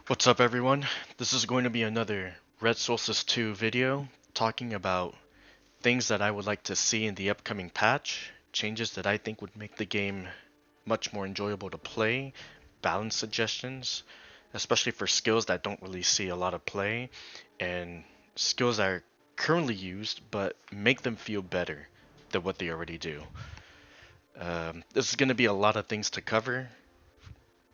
What's up everyone? This is going to be another Red Solstice 2 video talking about things that I would like to see in the upcoming patch, changes that I think would make the game much more enjoyable to play, balance suggestions, especially for skills that don't really see a lot of play, and skills that are currently used but make them feel better than what they already do. This is going to be a lot of things to cover,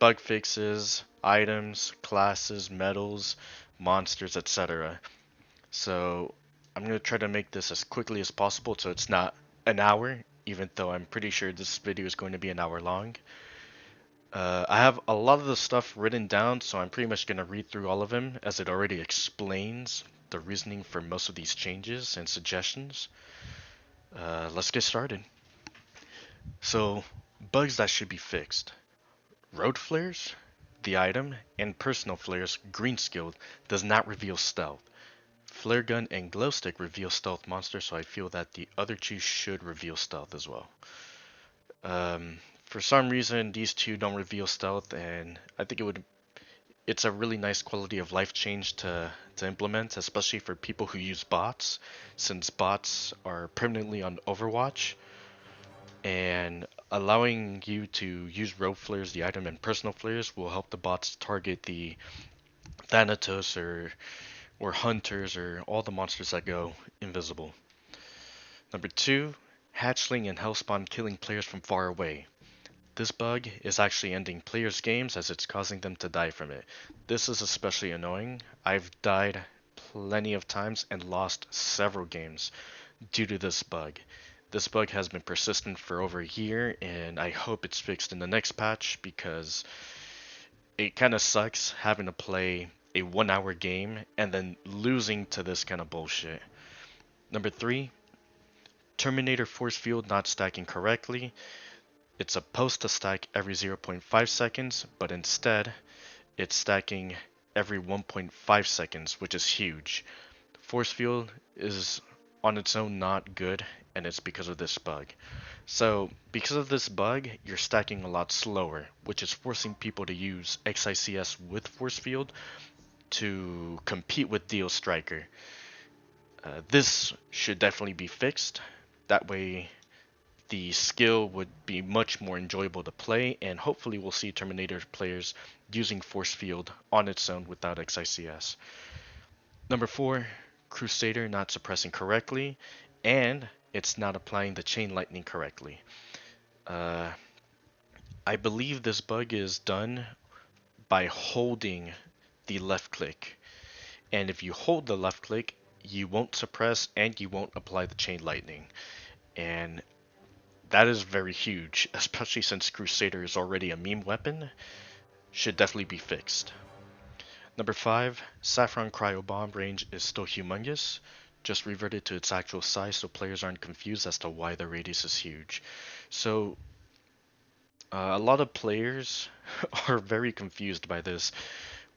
bug fixes, items, classes, medals, monsters, etc. So I'm going to try to make this as quickly as possible so it's not an hour, even though I'm pretty sure this video is going to be an hour long. I have a lot of the stuff written down, so I'm pretty much going to read through all of them as it already explains the reasoning for most of these changes and suggestions. Let's get started. So, bugs that should be fixed. Road flares, the item, and personal flares, green skill, does not reveal stealth. Flare gun and glow stick reveal stealth monsters, so I feel that the other two should reveal stealth as well. For some reason, these two don't reveal stealth, and I think it's a really nice quality of life change to implement, especially for people who use bots, since bots are permanently on Overwatch, and allowing you to use rogue flares, the item, and personal flares will help the bots target the Thanatos or hunters or all the monsters that go invisible. Number 2, hatchling and hellspawn killing players from far away. This bug is actually ending players' games as it's causing them to die from it. This is especially annoying. I've died plenty of times and lost several games due to this bug. This bug has been persistent for over a year, and I hope it's fixed in the next patch because it kind of sucks having to play a 1 hour game and then losing to this kind of bullshit. Number 3, Terminator force field not stacking correctly. It's supposed to stack every 0.5 seconds, but instead it's stacking every 1.5 seconds, which is huge. Force field is on its own not good, and it's because of this bug. So, because of this bug, you're stacking a lot slower, which is forcing people to use XICS with force field to compete with Deal Striker. This should definitely be fixed. That way, the skill would be much more enjoyable to play, and hopefully we'll see Terminator players using force field on its own without XICS. Number 4, Crusader not suppressing correctly, and it's not applying the chain lightning correctly. Uh, I believe this bug is done by holding the left click, and if you hold the left click, you won't suppress and you won't apply the chain lightning, and that is very huge, especially since Crusader is already a meme weapon. Should definitely be fixed. Number 5, Saffron Cryo Bomb range is still humongous. Just reverted to its actual size so players aren't confused as to why the radius is huge. So, a lot of players are very confused by this.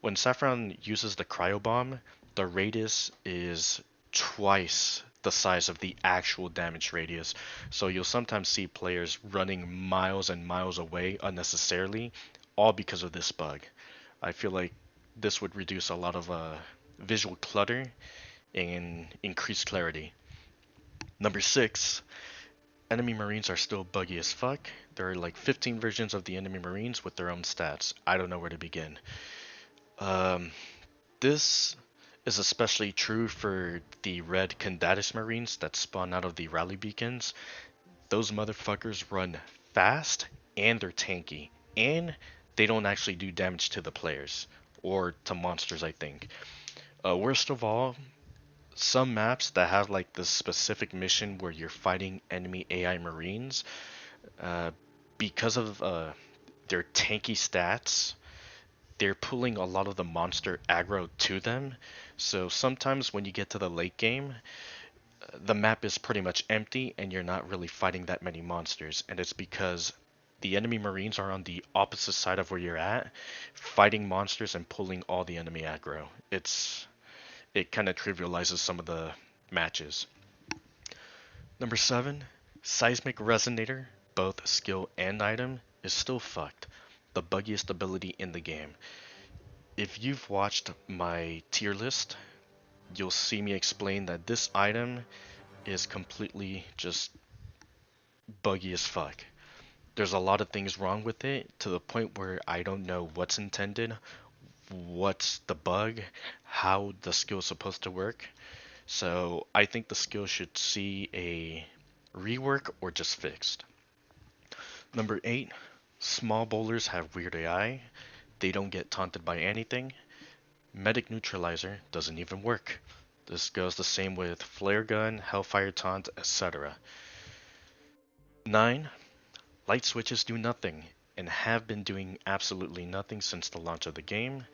When Saffron uses the Cryo Bomb, the radius is twice the size of the actual damage radius. So you'll sometimes see players running miles and miles away unnecessarily, all because of this bug. I feel like this would reduce a lot of visual clutter and increase clarity. Number 6, enemy marines are still buggy as fuck. There are like 15 versions of the enemy marines with their own stats. I don't know where to begin. Um, this is especially true for the red Condatis marines that spawn out of the rally beacons. Those motherfuckers run fast and they're tanky, and they don't actually do damage to the players or to monsters, I think. Worst of all, some maps that have like this specific mission where you're fighting enemy AI marines, uh, because of their tanky stats, they're pulling a lot of the monster aggro to them. So sometimes when you get to the late game, the map is pretty much empty and you're not really fighting that many monsters. And it's because the enemy marines are on the opposite side of where you're at, fighting monsters and pulling all the enemy aggro. It kind of trivializes some of the matches. Number 7, Seismic Resonator, both skill and item, is still fucked. The buggiest ability in the game. If you've watched my tier list, you'll see me explain that this item is completely just buggy as fuck. There's a lot of things wrong with it to the point where I don't know what's intended, what's the bug, how the skill is supposed to work. So I think the skill should see a rework or just fixed. Number 8, small bowlers have weird AI. They don't get taunted by anything. Medic neutralizer doesn't even work. This goes the same with flare gun, hellfire taunt, etc. 9, light switches do nothing and have been doing absolutely nothing since the launch of the game.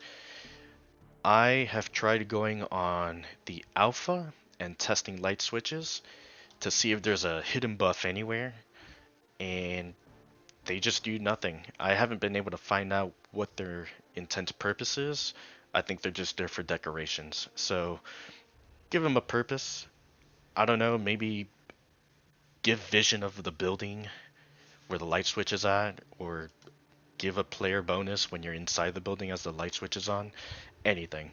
I have tried going on the alpha and testing light switches to see if there's a hidden buff anywhere, and they just do nothing. I haven't been able to find out what their intent purpose is. I think they're just there for decorations. So give them a purpose. I don't know, maybe give vision of the building where the light switch is at, or give a player bonus when you're inside the building as the light switch is on. Anything.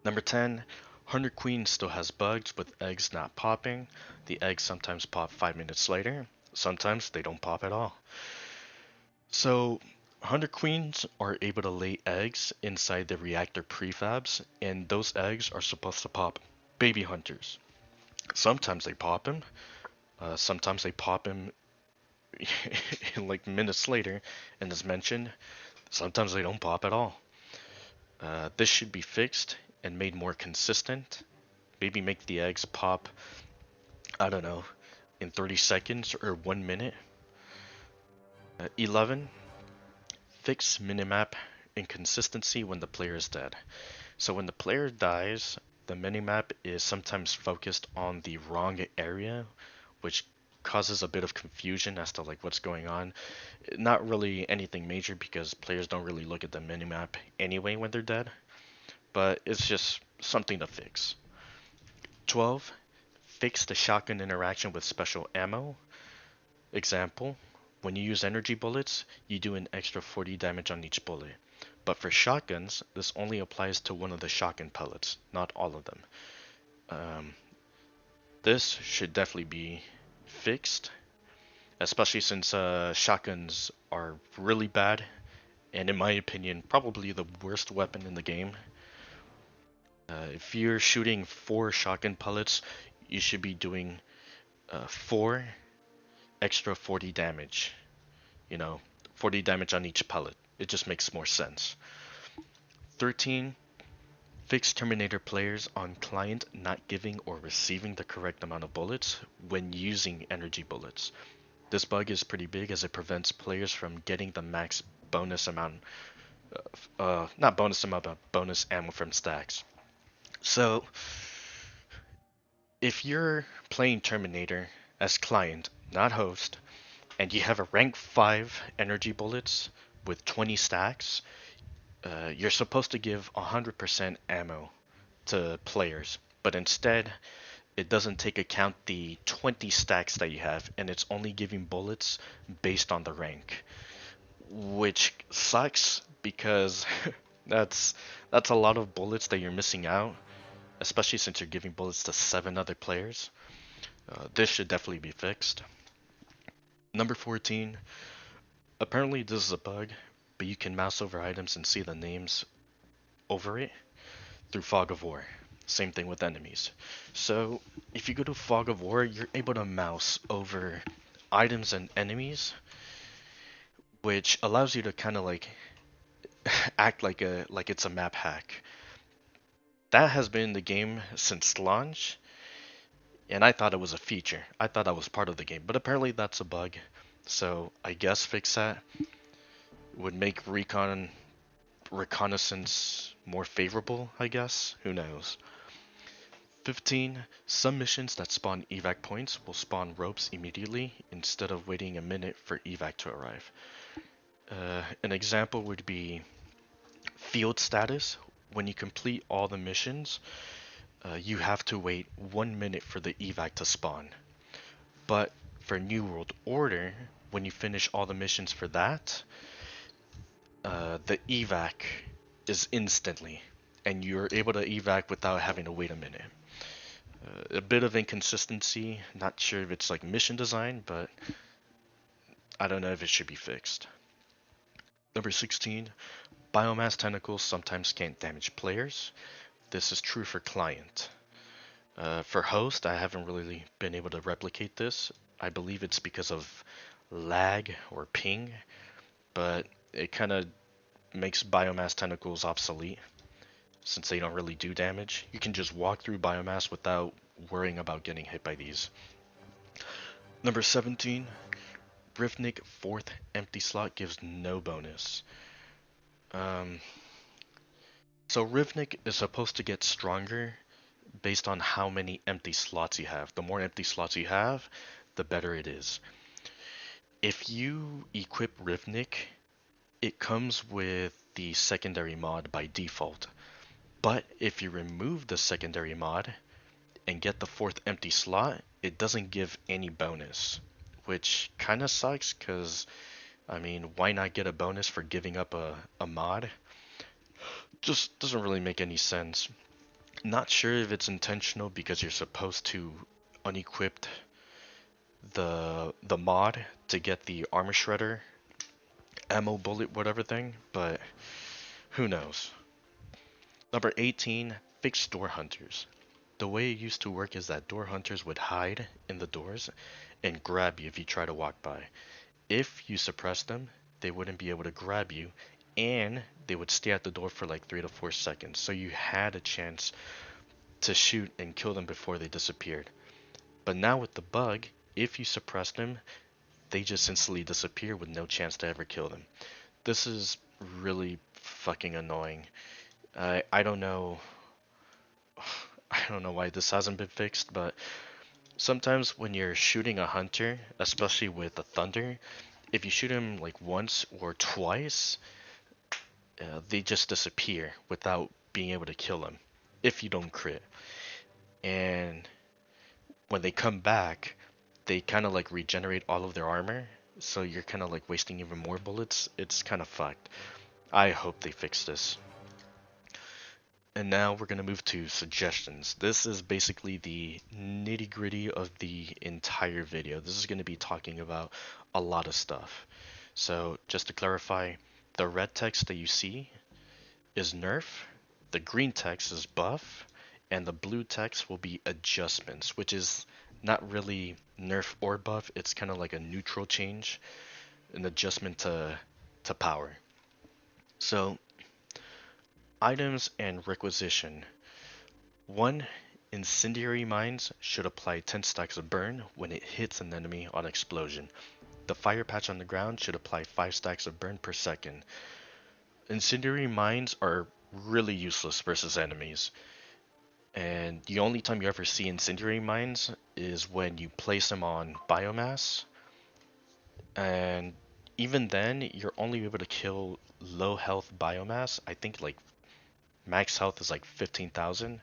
Number 10, Hunter Queen still has bugs with eggs not popping. The eggs sometimes pop 5 minutes later. Sometimes they don't pop at all. So, Hunter Queens are able to lay eggs inside the reactor prefabs, and those eggs are supposed to pop baby hunters. Sometimes they pop them. Sometimes they pop them like minutes later, and as mentioned, sometimes they don't pop at all. This should be fixed and made more consistent. Maybe make the eggs pop, I don't know, in 30 seconds or 1 minute. 11, fix minimap inconsistency when the player is dead. So when the player dies, the minimap is sometimes focused on the wrong area, which causes a bit of confusion as to like what's going on. Not really anything major because players don't really look at the minimap anyway when they're dead, but it's just something to fix. 12, fix the shotgun interaction with special ammo. Example, when you use energy bullets, you do an extra 40 damage on each bullet. But for shotguns, this only applies to one of the shotgun pellets, not all of them. This should definitely be fixed, especially since shotguns are really bad, and in my opinion, probably the worst weapon in the game. If you're shooting 4 shotgun pellets, you should be doing 4 extra 40 damage. 40 damage on each pellet. It just makes more sense. 13, fix Terminator players on client not giving or receiving the correct amount of bullets when using energy bullets. This bug is pretty big as it prevents players from getting the max bonus amount, not bonus amount, but bonus ammo from stacks. So, if you're playing Terminator as client, not host, and you have a rank 5 energy bullets with 20 stacks, you're supposed to give 100% ammo to players, but instead it doesn't take account the 20 stacks that you have, and it's only giving bullets based on the rank, which sucks because that's a lot of bullets that you're missing out, especially since you're giving bullets to 7 other players. This should definitely be fixed. Number 14, apparently this is a bug, but you can mouse over items and see the names over it through Fog of War. Same thing with enemies. So if you go to Fog of War, you're able to mouse over items and enemies, which allows you to kind of like act like it's a map hack. That has been in the game since launch, and I thought it was a feature. I thought that was part of the game, but apparently that's a bug. So I guess fix that would make reconnaissance more favorable, I guess. Who knows? 15. Some missions that spawn evac points will spawn ropes immediately instead of waiting a minute for evac to arrive. An example would be field status. When you complete all the missions, you have to wait 1 minute for the evac to spawn. But for New World Order, when you finish all the missions for that, the evac is instantly, and you're able to evac without having to wait a minute. A bit of inconsistency, not sure if it's like mission design, but I don't know if it should be fixed. Number 16, biomass tentacles sometimes can't damage players. This is true for client. For host, I haven't really been able to replicate this. I believe it's because of lag or ping, but it kind of makes biomass tentacles obsolete since they don't really do damage. You can just walk through biomass without worrying about getting hit by these. Number 17, Rivnik 4th empty slot gives no bonus. So Rivnik is supposed to get stronger based on how many empty slots you have. The more empty slots you have, the better it is. If you equip Rivnik, it comes with the secondary mod by default. But if you remove the secondary mod and get the 4th empty slot, it doesn't give any bonus, which kind of sucks because, I mean, why not get a bonus for giving up a mod? Just doesn't really make any sense. Not sure if it's intentional because you're supposed to unequip the mod to get the armor shredder, ammo bullet, whatever thing, but who knows. Number 18, fixed door hunters. The way it used to work is that door hunters would hide in the doors and grab you if you try to walk by. If you suppress them, they wouldn't be able to grab you, and they would stay at the door for like 3 to 4 seconds, so you had a chance to shoot and kill them before they disappeared. But now with the bug, if you suppress them, they just instantly disappear with no chance to ever kill them. This is really fucking annoying. I don't know. I don't know why this hasn't been fixed, but sometimes when you're shooting a hunter, especially with a thunder, if you shoot him like once or twice, they just disappear without being able to kill them if you don't crit. And when they come back, they kind of like regenerate all of their armor, so you're kind of like wasting even more bullets. It's kind of fucked. I hope they fix this. And now we're going to move to suggestions. This is basically the nitty gritty of the entire video. This is going to be talking about a lot of stuff. So just to clarify, the red text that you see is nerf, the green text is buff, and the blue text will be adjustments, which is not really nerf or buff. It's kind of like a neutral change, an adjustment to power. So items and requisition. 1. Incendiary mines should apply 10 stacks of burn when it hits an enemy on explosion. The fire patch on the ground should apply 5 stacks of burn per second. Incendiary mines are really useless versus enemies. And the only time you ever see incendiary mines is when you place them on biomass. And even then, you're only able to kill low health biomass. I think like max health is like 15,000.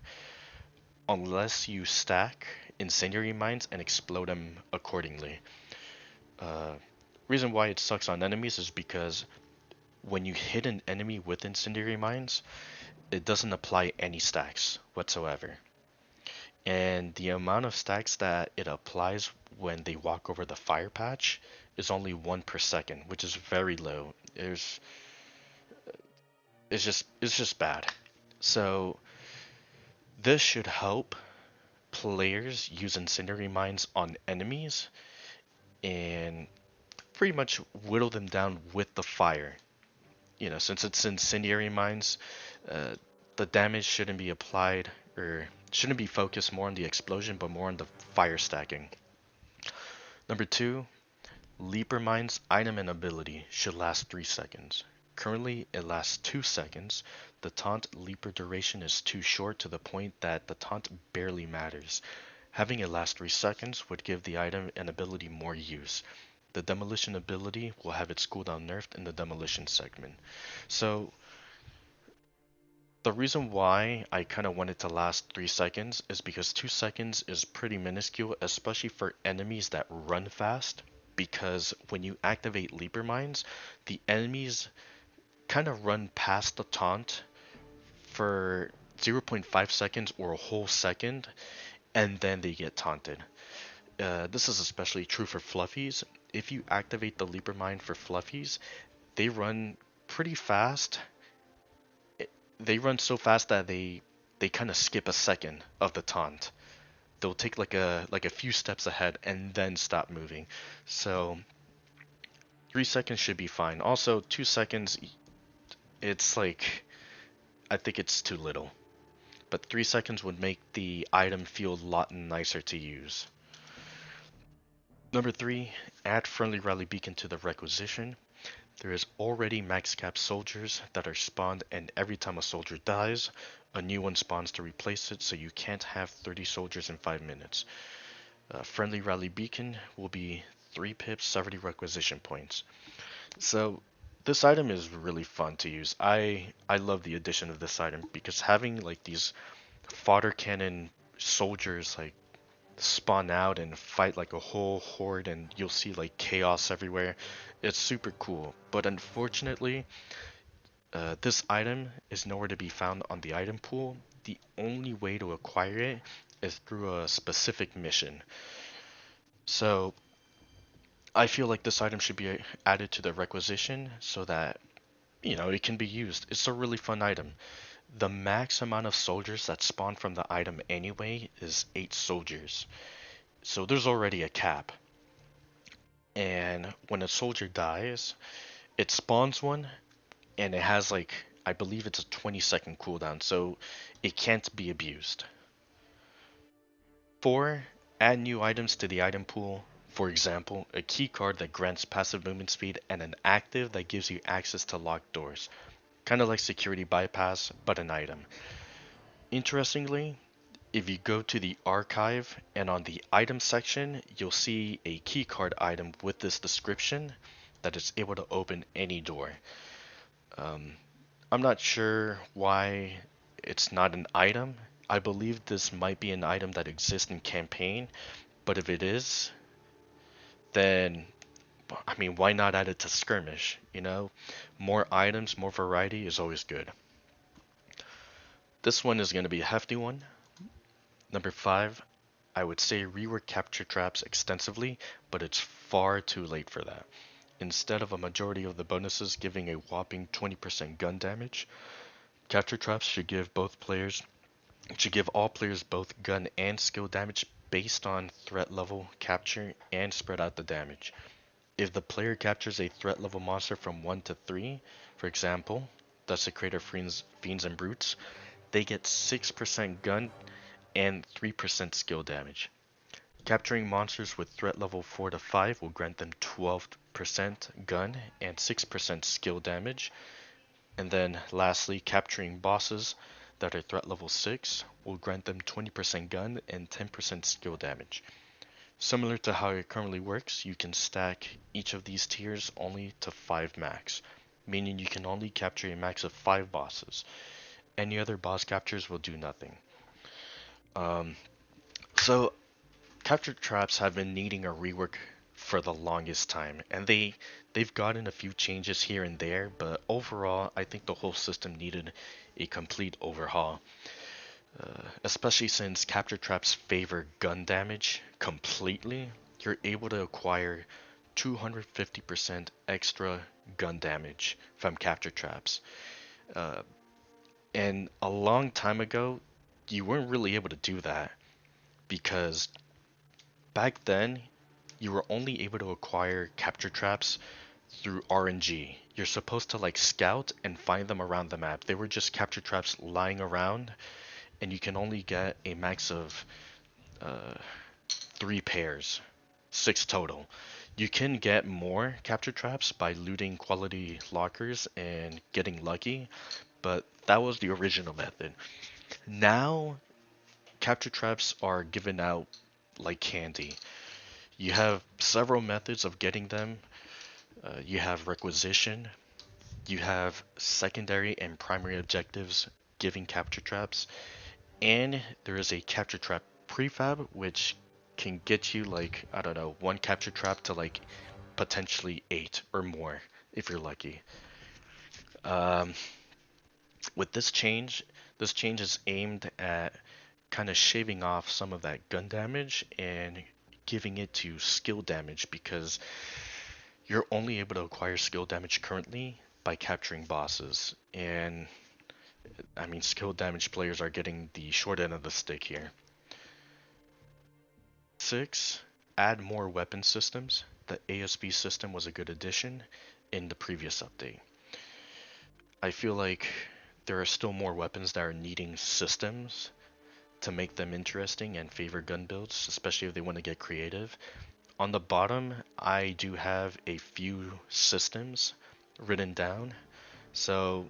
Unless you stack incendiary mines and explode them accordingly. Reason why it sucks on enemies is because when you hit an enemy with incendiary mines, it doesn't apply any stacks whatsoever. And the amount of stacks that it applies when they walk over the fire patch is only 1 per second, which is very low. It's just bad. So this should help players use incendiary mines on enemies and pretty much whittle them down with the fire. You know, since it's incendiary mines, the damage shouldn't be applied or shouldn't be focused more on the explosion, but more on the fire stacking. Number 2, Leaper Mine's item and ability should last 3 seconds. Currently, it lasts 2 seconds. The taunt Leaper duration is too short to the point that the taunt barely matters. Having it last 3 seconds would give the item and ability more use. The Demolition ability will have its cooldown nerfed in the Demolition segment. So, the reason why I kind of want it to last 3 seconds is because 2 seconds is pretty minuscule, especially for enemies that run fast. Because when you activate Leaper Mines, the enemies kind of run past the taunt for 0.5 seconds or a whole second, and then they get taunted. This is especially true for fluffies. If you activate the Leaper Mine for fluffies, they run pretty fast. They run so fast that they kind of skip a second of the taunt. They'll take like a few steps ahead and then stop moving. So 3 seconds should be fine. Also, 2 seconds, it's like I think it's too little. But 3 seconds would make the item feel a lot nicer to use. Number 3, add friendly rally beacon to the requisition. There is already max cap soldiers that are spawned, and every time a soldier dies, a new one spawns to replace it, so you can't have 30 soldiers in 5 minutes. Friendly rally beacon will be 3 pips, 70 requisition points. So this item is really fun to use. I love the addition of this item because having like these fodder cannon soldiers like spawn out and fight like a whole horde, and you'll see like chaos everywhere. It's super cool, but unfortunately, this item is nowhere to be found on the item pool. The only way to acquire it is through a specific mission. So I feel like this item should be added to the requisition so that it can be used. It's a really fun item. The max amount of soldiers that spawn from the item anyway is 8 soldiers. So there's already a cap. And when a soldier dies, it spawns one, and it has like, I believe it's a 20-second cooldown, so it can't be abused. 4, add new items to the item pool. For example, a key card that grants passive movement speed and an active that gives you access to locked doors. Kind of like security bypass, but an item. Interestingly, if you go to the archive and on the item section, you'll see a keycard item with this description that is able to open any door. I'm not sure why it's not an item. I believe this might be an item that exists in campaign, but if it is, then I mean, why not add it to skirmish? More items, more variety is always good. This one is going to be a hefty one. Number 5, I would say rework capture traps extensively, but it's far too late for that. Instead of a majority of the bonuses giving a whopping 20% gun damage, capture traps should give all players both gun and skill damage based on threat level, capture, and spread out the damage. If the player captures a threat level monster from 1 to 3, for example, Desecrator, Fiends, and Brutes, they get 6% gun and 3% skill damage. Capturing monsters with threat level 4 to 5 will grant them 12% gun and 6% skill damage. And then lastly, capturing bosses that are threat level 6 will grant them 20% gun and 10% skill damage. Similar to how it currently works, you can stack each of these tiers only to 5 max, meaning you can only capture a max of 5 bosses. Any other boss captures will do nothing. So capture traps have been needing a rework for the longest time, and they've gotten a few changes here and there, but overall I think the whole system needed a complete overhaul. Especially since capture traps favor gun damage completely, you're able to acquire 250% extra gun damage from capture traps. And a long time ago, you weren't really able to do that because back then you were only able to acquire capture traps through RNG. You're supposed to like scout and find them around the map. They were just capture traps lying around, and you can only get a max of 3 pairs, 6 total. You can get more capture traps by looting quality lockers and getting lucky, but that was the original method. Now, capture traps are given out like candy. You have several methods of getting them. You have requisition, you have secondary and primary objectives giving capture traps, and there is a capture trap prefab which can get you like, I don't know, 1 capture trap to like potentially 8 or more if you're lucky. With this change, This change is aimed at kind of shaving off some of that gun damage and giving it to skill damage, because you're only able to acquire skill damage currently by capturing bosses. And I mean, skill damage players are getting the short end of the stick here. 6. Add more weapon systems. The ASB system was a good addition in the previous update. I feel like there are still more weapons that are needing systems to make them interesting and favor gun builds, especially if they want to get creative. On the bottom, I do have a few systems written down, so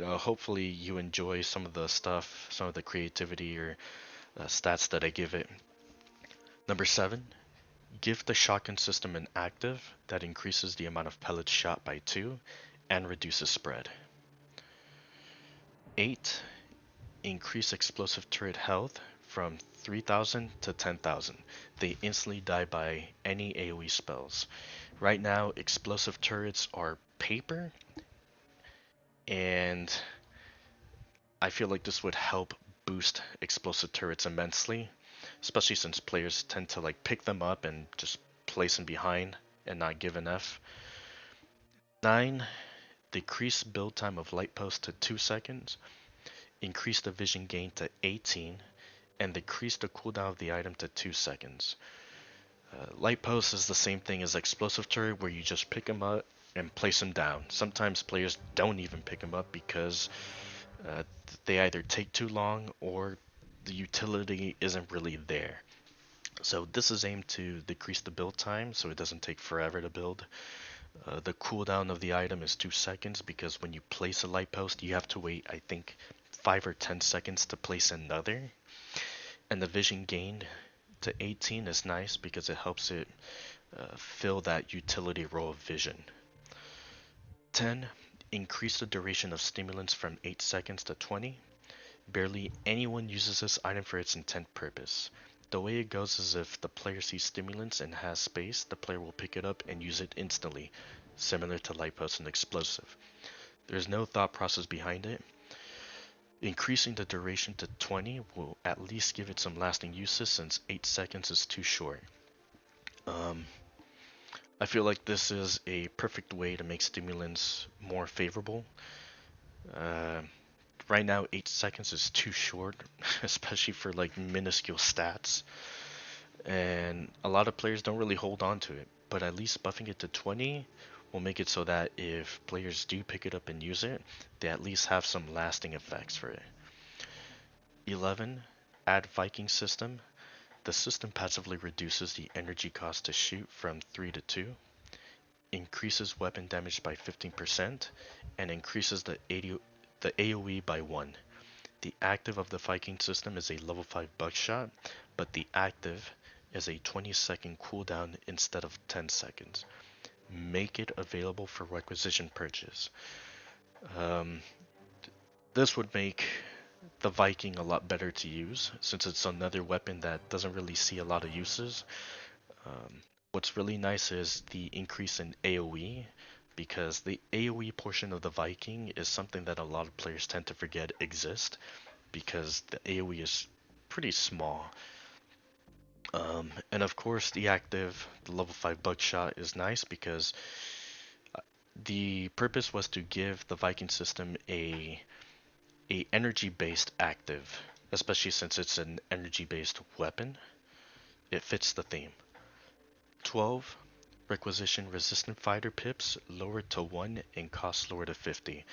hopefully you enjoy some of the stuff, some of the creativity or stats that I give it. Number 7, give the shotgun system an active that increases the amount of pellets shot by 2 and reduces spread. 8, increase explosive turret health from 3,000 to 10,000. They instantly die by any AoE spells. Right now, explosive turrets are paper, and I feel like this would help boost explosive turrets immensely, especially since players tend to like pick them up and just place them behind and not give an F. 9, decrease build time of light post to 2 seconds, increase the vision gain to 18, and decrease the cooldown of the item to 2 seconds. Light post is the same thing as explosive turret, where you just pick them up and place them down. Sometimes players don't even pick them up because they either take too long or the utility isn't really there. So this is aimed to decrease the build time so it doesn't take forever to build. The cooldown of the item is 2 seconds because when you place a light post you have to wait, I think, 5 or 10 seconds to place another. And the vision gained to 18 is nice because it helps it fill that utility role of vision. 10, increase the duration of stimulants from 8 seconds to 20. Barely anyone uses this item for its intent purpose. The way it goes is if the player sees stimulants and has space, the player will pick it up and use it instantly, similar to light post and explosive. There's no thought process behind it. Increasing the duration to 20 will at least give it some lasting uses, since 8 seconds is too short. I feel like this is a perfect way to make stimulants more favorable. Right now 8 seconds is too short, especially for like minuscule stats, and a lot of players don't really hold on to it, but at least buffing it to 20 will make it so that if players do pick it up and use it, they at least have some lasting effects for it. 11, add Viking system. The system passively reduces the energy cost to shoot from 3 to 2, increases weapon damage by 15%, and increases the AoE by 1. The active of the Viking system is a level 5 buckshot, but the active is a 20-second cooldown instead of 10 seconds. Make it available for requisition purchase. This would make the Viking a lot better to use, since it's another weapon that doesn't really see a lot of uses. What's really nice is the increase in AoE, because the AoE portion of the Viking is something that a lot of players tend to forget exists, because the AoE is pretty small. And of course the active, the level 5 buckshot is nice because the purpose was to give the Viking system a energy based active, especially since it's an energy based weapon. It fits the theme. 12, requisition resistant fighter pips lowered to 1 and cost lowered to 50.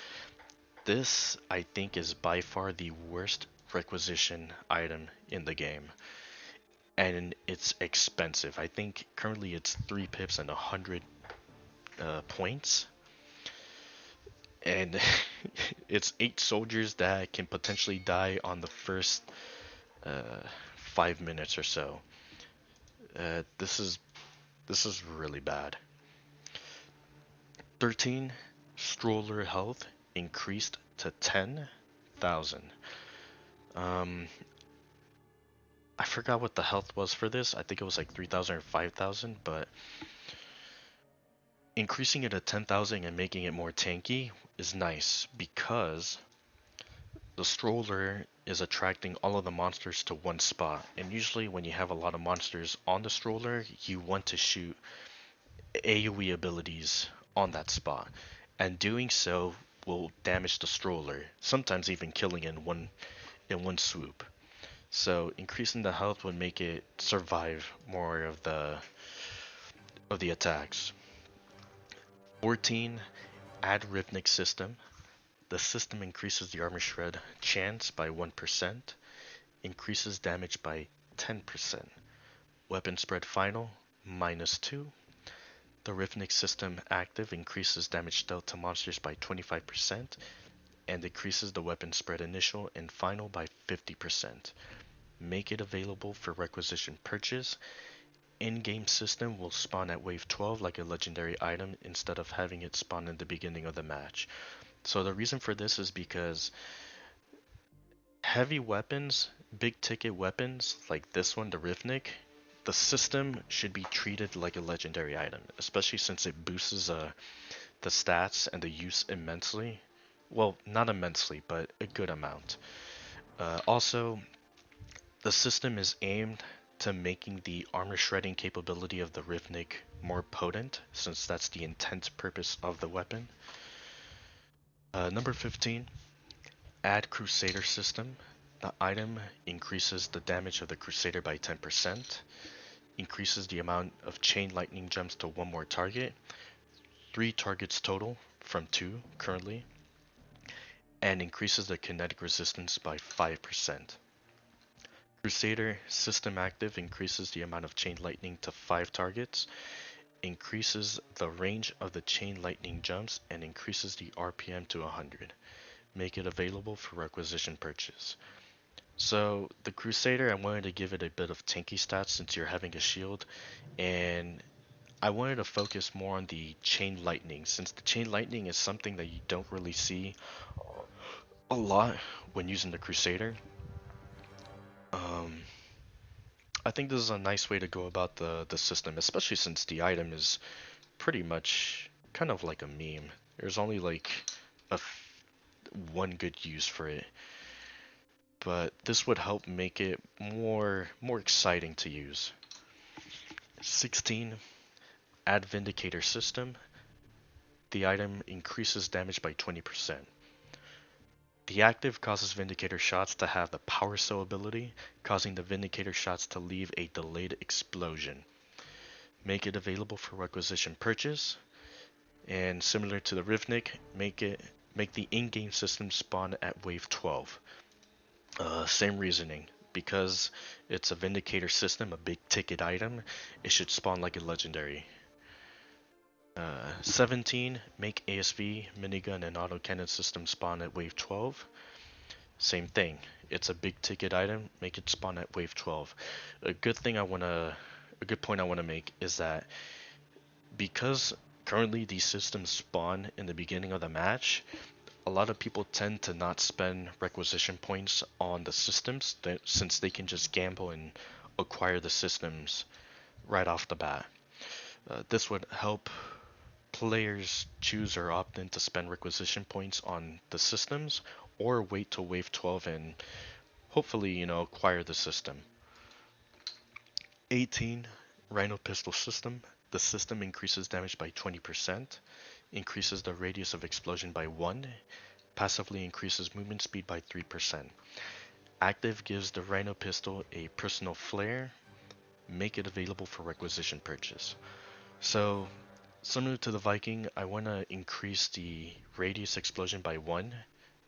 This, I think, is by far the worst requisition item in the game, and it's expensive. I think currently it's 3 pips and 100 points, and it's 8 soldiers that can potentially die on the first 5 minutes or so. This is really bad. 13, stroller health increased to 10,000. I forgot what the health was for this. I think it was like 3,000 or 5,000, but increasing it to 10,000 and making it more tanky is nice, because The stroller is attracting all of the monsters to one spot, and usually when you have a lot of monsters on the stroller, you want to shoot AoE abilities on that spot, and doing so will damage the stroller, sometimes even killing in one swoop. So increasing the health would make it survive more of the attacks. 14. Add Rhythmic System. The system increases the armor shred chance by 1%, increases damage by 10%. Weapon spread final, -2. The Rhythmic System active increases damage dealt to monsters by 25% and decreases the weapon spread initial and final by 50%. Make it available for requisition purchase. In-game system will spawn at wave 12 like a legendary item instead of having it spawn in the beginning of the match. So the reason for this is because heavy weapons, big ticket weapons like this one, the Rhythmic, the system should be treated like a legendary item, especially since it boosts the stats and the use immensely. Well, not immensely, but a good amount. Also, the system is aimed to making the armor shredding capability of the Rhythmic more potent, since that's the intent purpose of the weapon. Number 15, add Crusader system. The item increases the damage of the Crusader by 10%, increases the amount of chain lightning jumps to one more target, 3 targets total from 2 currently, and increases the kinetic resistance by 5%. Crusader system active increases the amount of chain lightning to 5 targets, increases the range of the chain lightning jumps, and increases the RPM to 100. Make it available for requisition purchase. So the Crusader, I wanted to give it a bit of tanky stats since you're having a shield, and I wanted to focus more on the chain lightning, since the chain lightning is something that you don't really see a lot when using the Crusader. I think this is a nice way to go about the system, especially since the item is pretty much kind of like a meme. There's only like one good use for it, but this would help make it more exciting to use. 16. Add Vindicator system. The item increases damage by 20%. The active causes Vindicator shots to have the Power Cell ability, causing the Vindicator shots to leave a delayed explosion. Make it available for requisition purchase, and similar to the Rhythmic, make the in-game system spawn at wave 12. Same reasoning. Because it's a Vindicator system, a big ticket item, it should spawn like a legendary. 17, make ASV, minigun, and autocannon system spawn at wave 12. Same thing. It's a big ticket item, make it spawn at wave 12. A good point I want to make is that because currently these systems spawn in the beginning of the match, a lot of people tend to not spend requisition points on the systems since they can just gamble and acquire the systems right off the bat. This would help players choose or opt in to spend requisition points on the systems or wait till wave 12 and hopefully, acquire the system. 18, Rhino Pistol system. The system increases damage by 20%, increases the radius of explosion by 1, passively increases movement speed by 3%. Active gives the Rhino Pistol a personal flair. Make it available for requisition purchase. So, similar to the Viking, I want to increase the radius explosion by 1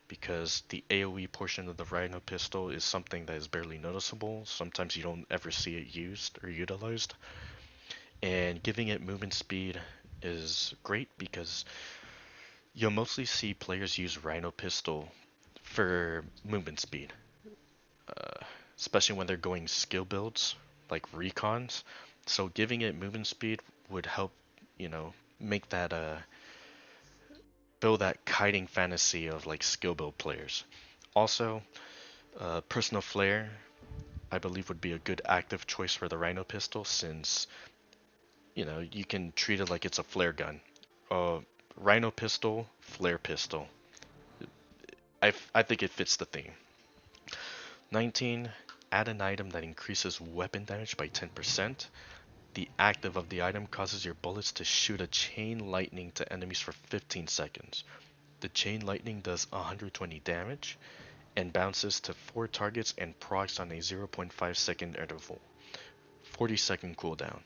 because the AoE portion of the Rhino Pistol is something that is barely noticeable. Sometimes you don't ever see it used or utilized. And giving it movement speed is great because you'll mostly see players use Rhino Pistol for movement speed, especially when they're going skill builds like Recons. So giving it movement speed would help, make that build that kiting fantasy of like skill build players. Also, personal flair I believe would be a good active choice for the Rhino pistol since you can treat it like it's a flare gun. Rhino pistol, flare pistol. I think it fits the theme. 19. Add an item that increases weapon damage by 10%. The active of the item causes your bullets to shoot a chain lightning to enemies for 15 seconds. The chain lightning does 120 damage and bounces to 4 targets and procs on a 0.5 second interval. 40-second cooldown.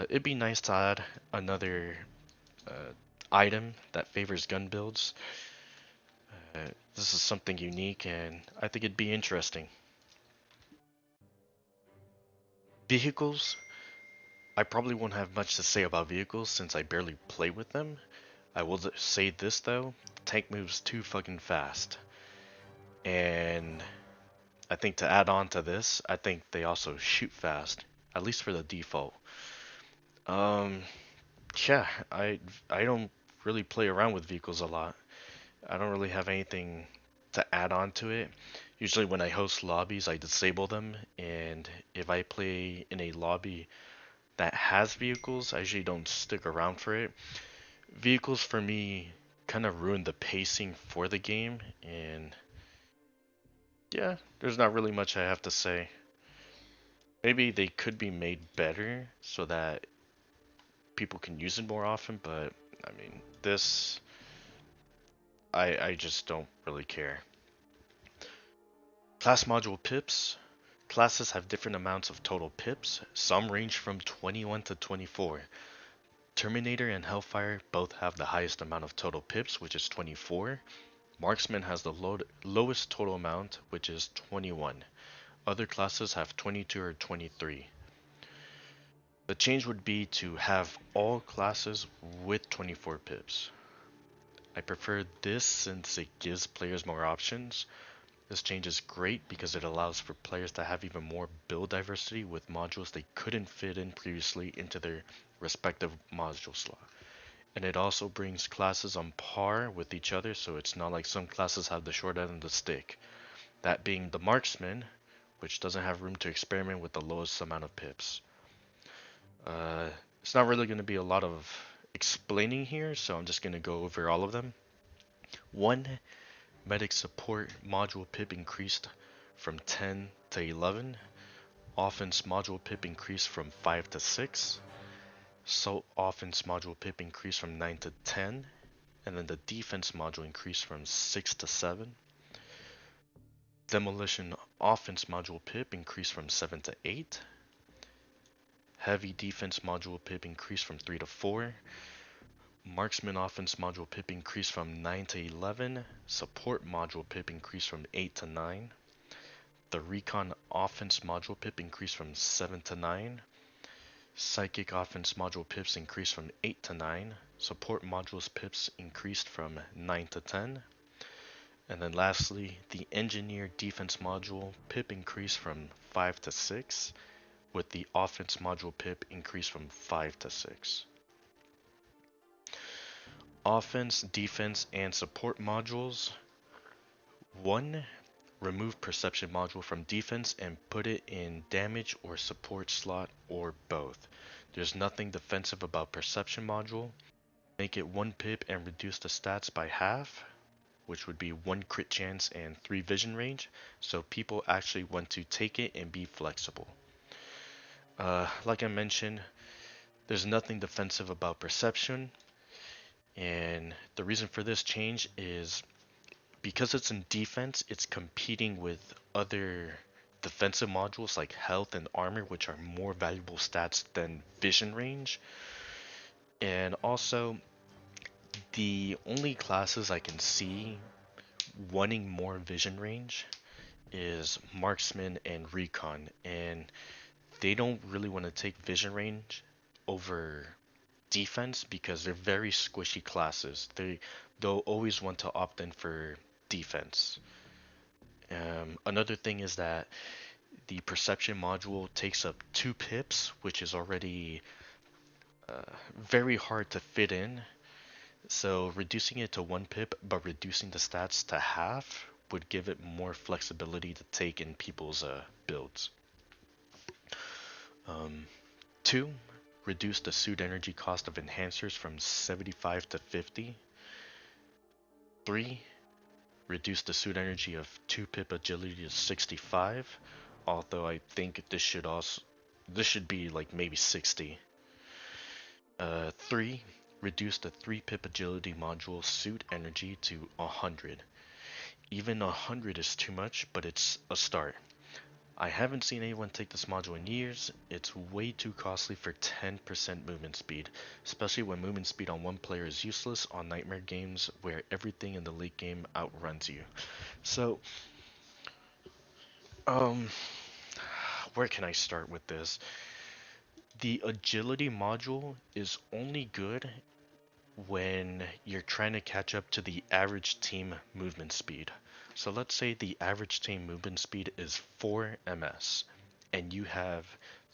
It'd be nice to add another item that favors gun builds. This is something unique and I think it'd be interesting. Vehicles. I probably won't have much to say about vehicles since I barely play with them. I will say this though, tank moves too fucking fast. And I think to add on to this, I think they also shoot fast, at least for the default. Um, yeah, I don't really play around with vehicles a lot. I don't really have anything to add on to it. Usually when I host lobbies, I disable them, and if I play in a lobby that has vehicles, I usually don't stick around for it. Vehicles for me kind of ruin the pacing for the game, and yeah, there's not really much I have to say. Maybe they could be made better so that people can use it more often, but I mean, this, I just don't really care. Class module pips. Classes have different amounts of total pips. Some range from 21 to 24. Terminator and Hellfire both have the highest amount of total pips, which is 24. Marksman has the lowest total amount, which is 21. Other classes have 22 or 23. The change would be to have all classes with 24 pips. I prefer this since it gives players more options. This change is great because it allows for players to have even more build diversity with modules they couldn't fit in previously into their respective module slot. And it also brings classes on par with each other, so it's not like some classes have the short end of the stick. That being the Marksman, which doesn't have room to experiment with the lowest amount of pips. It's not really going to be a lot of explaining here, so I'm just going to go over all of them. 1. Medic support module pip increased from 10 to 11. Offense module pip increased from 5 to 6. Assault offense module pip increased from 9 to 10. And then the defense module increased from 6 to 7. Demolition offense module pip increased from 7 to 8. Heavy defense module pip increased from 3 to 4. Marksman offense module pip increased from 9 to 11. Support module pip increased from 8 to 9. The Recon offense module pip increased from 7 to 9. Psychic offense module pips increased from 8 to 9. Support modules pips increased from 9 to 10. And then lastly, the Engineer defense module pip increased from 5 to 6, with the offense module pip increased from 5 to 6. Offense, defense, and support modules. 1. Remove perception module from defense and put it in damage or support slot or both. There's nothing defensive about perception module. Make it 1 pip and reduce the stats by half, which would be 1 crit chance and 3 vision range, so people actually want to take it and be flexible. Like I mentioned, there's nothing defensive about perception, and the reason for this change is because it's in defense, it's competing with other defensive modules like health and armor, which are more valuable stats than vision range. And also, the only classes I can see wanting more vision range is Marksman and Recon, and they don't really want to take vision range over defense because they're very squishy classes. They'll always want to opt in for defense. Another thing is that the perception module takes up 2 pips, which is already very hard to fit in. So reducing it to 1 pip but reducing the stats to half would give it more flexibility to take in people's builds. 2. Reduce the suit energy cost of enhancers from 75 to 50. 3. reduce the suit energy of 2 pip agility to 65, although I think this should be like maybe 60. 3. Reduce the 3 pip agility module suit energy to 100. Even 100 is too much, but it's a start. I haven't seen anyone take this module in years. It's way too costly for 10% movement speed, especially when movement speed on one player is useless on nightmare games where everything in the late game outruns you. So, um, where can I start with this? The agility module is only good when you're trying to catch up to the average team movement speed. So let's say the average team movement speed is 4 ms and you have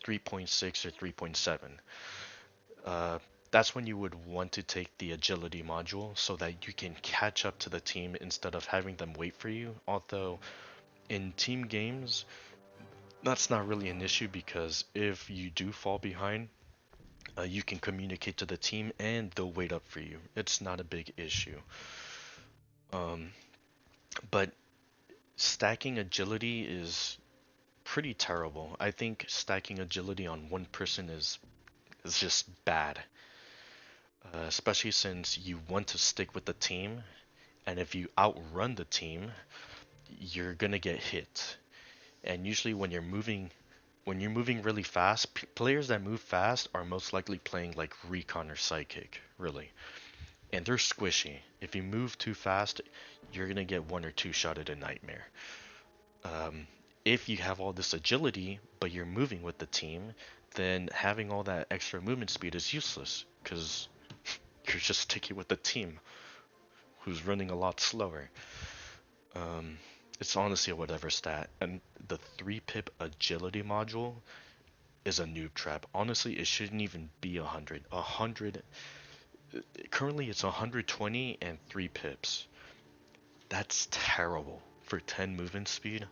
3.6 or 3.7. That's when you would want to take the agility module so that you can catch up to the team instead of having them wait for you. Although in team games, that's not really an issue because if you do fall behind, you can communicate to the team and they'll wait up for you. It's not a big issue. Um, but stacking agility is pretty terrible. I think stacking agility on one person is just bad, especially since you want to stick with the team, and if you outrun the team, you're gonna get hit. And usually when you're moving really fast, players that move fast are most likely playing like Recon or Psychic, really. And they're squishy. If you move too fast, you're gonna get one or two shot at a nightmare. Um, if you have all this agility, but you're moving with the team, then having all that extra movement speed is useless because you're just sticking with the team who's running a lot slower. Um, it's honestly a whatever stat, and the 3 pip agility module is a noob trap. Honestly, it shouldn't even be 100. 100 currently it's 120 and 3 pips. That's terrible for 10 movement speed.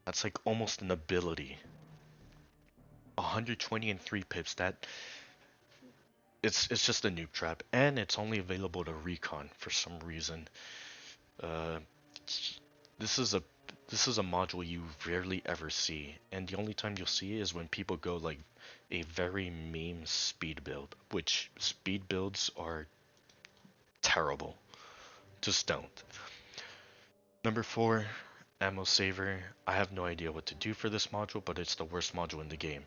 That's like almost an ability. 120 and 3 pips. That it's just a noob trap, and it's only available to Recon for some reason. Uh, this is a this is a module you rarely ever see, and the only time you'll see it is when people go like a very meme speed build, which speed builds are terrible. Just don't. Number 4, Ammo Saver. I have no idea what to do for this module, but it's the worst module in the game.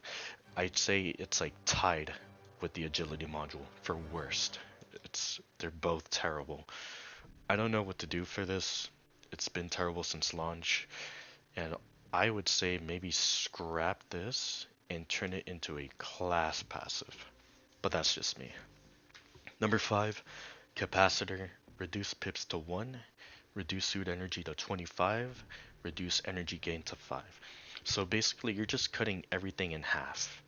I'd say it's like tied with the agility module for worst. They're both terrible. I don't know what to do for this. It's been terrible since launch, and I would say maybe scrap this and turn it into a class passive. But that's just me. Number 5, Capacitor. Reduce pips to 1, reduce suit energy to 25, reduce energy gain to 5. So basically you're just cutting everything in half.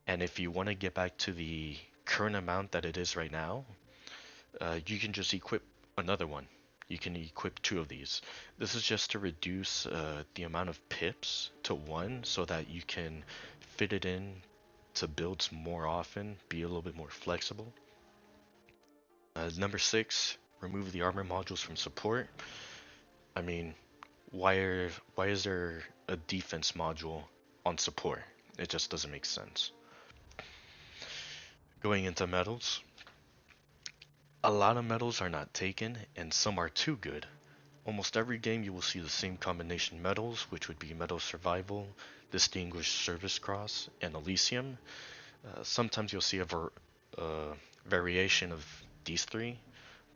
And if you want to get back to the current amount that it is right now, you can just equip another one. You can equip 2 of these. This is just to reduce the amount of pips to 1 so that you can fit it in to builds more often, be a little bit more flexible. Number 6, remove the armor modules from support. I mean, why is there a defense module on support? It just doesn't make sense. Going into medals, a lot of medals are not taken, and some are too good. Almost every game you will see the same combination medals, which would be Medal Survival, Distinguished Service Cross, and Elysium. Sometimes you'll see a variation of these 3,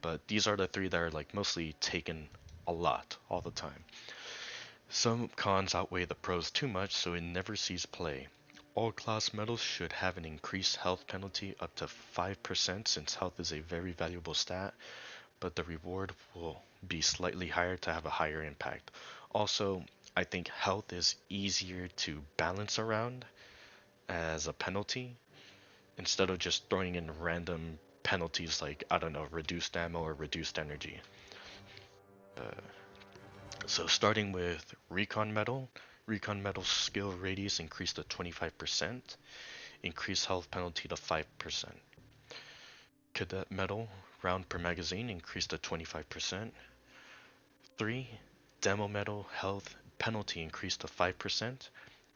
but these are the 3 that are like mostly taken a lot, all the time. Some cons outweigh the pros too much, so it never sees play. All class medals should have an increased health penalty up to 5% since health is a very valuable stat, but the reward will be slightly higher to have a higher impact. Also, I think health is easier to balance around as a penalty instead of just throwing in random penalties like, I don't know, reduced ammo or reduced energy. So starting with Recon Medal, Recon Medal skill radius increased to 25%, increased health penalty to 5%. Cadet Medal, round per magazine increased to 25%. 3. Demo metal health penalty increased to 5%.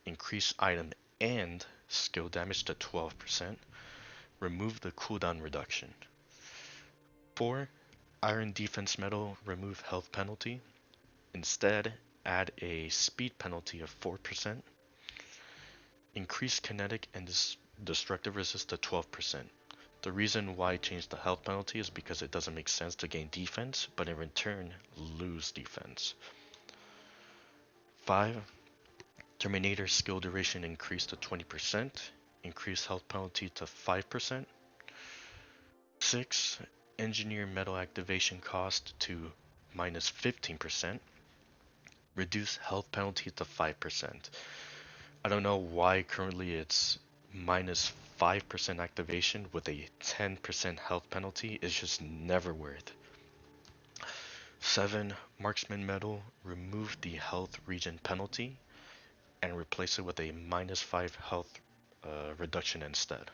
Increase item and skill damage to 12%. Remove the cooldown reduction. 4. Iron defense metal remove health penalty. Instead, add a speed penalty of 4%. Increase kinetic and destructive resist to 12%. The reason why I changed the health penalty is because it doesn't make sense to gain defense, but in return, lose defense. 5. Terminator skill duration increased to 20%. Increase health penalty to 5%. 6. Engineer metal activation cost to minus 15%. Reduce health penalty to 5%. I don't know why currently it's minus 5% activation with a 10% health penalty. It's just never worth. 7. Marksman metal remove the health regen penalty and replace it with a minus 5 health reduction instead.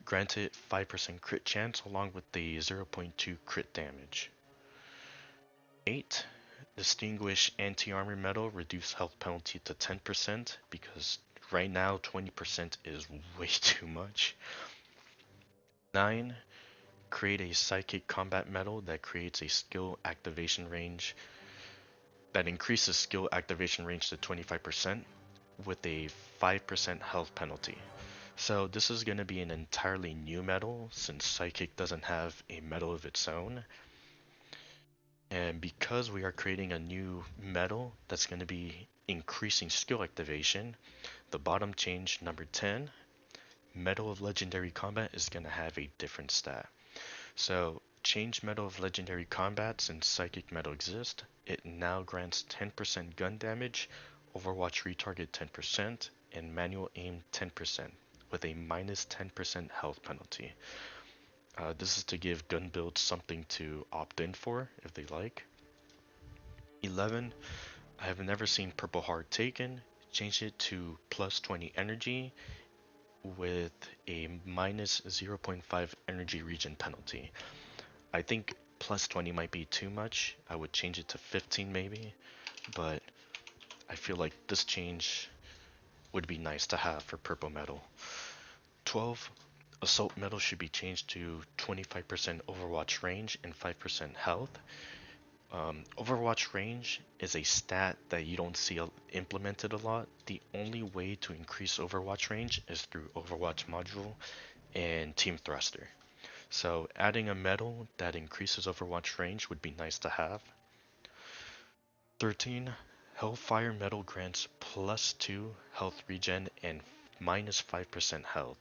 Grant it 5% crit chance along with the 0.2 crit damage. 8. Distinguish anti-armor metal reduce health penalty to 10% because right now 20% is way too much. 9. Create a psychic combat metal that creates a skill activation range that increases skill activation range to 25% with a 5% health penalty. So this is going to be an entirely new metal since Psychic doesn't have a metal of its own. And because we are creating a new metal that's going to be increasing skill activation, the bottom change number 10, Metal of Legendary Combat is going to have a different stat. So change Metal of Legendary Combat since Psychic Metal exists. It now grants 10% gun damage, Overwatch retarget 10%, and manual aim 10%. With a minus 10% health penalty. This is to give gun builds something to opt in for if they like. 11. I have never seen Purple Heart taken. Change it to plus 20 energy with a minus 0.5 energy regen penalty. I think plus 20 might be too much. I would change it to 15 maybe, but I feel like this change would be nice to have for purple metal. 12. Assault metal should be changed to 25% Overwatch range and 5% health. Overwatch range is a stat that you don't see implemented a lot. The only way to increase Overwatch range is through Overwatch module and Team Thruster. So adding a metal that increases Overwatch range would be nice to have. 13. Hellfire metal grants plus 2 health regen and minus 5% health.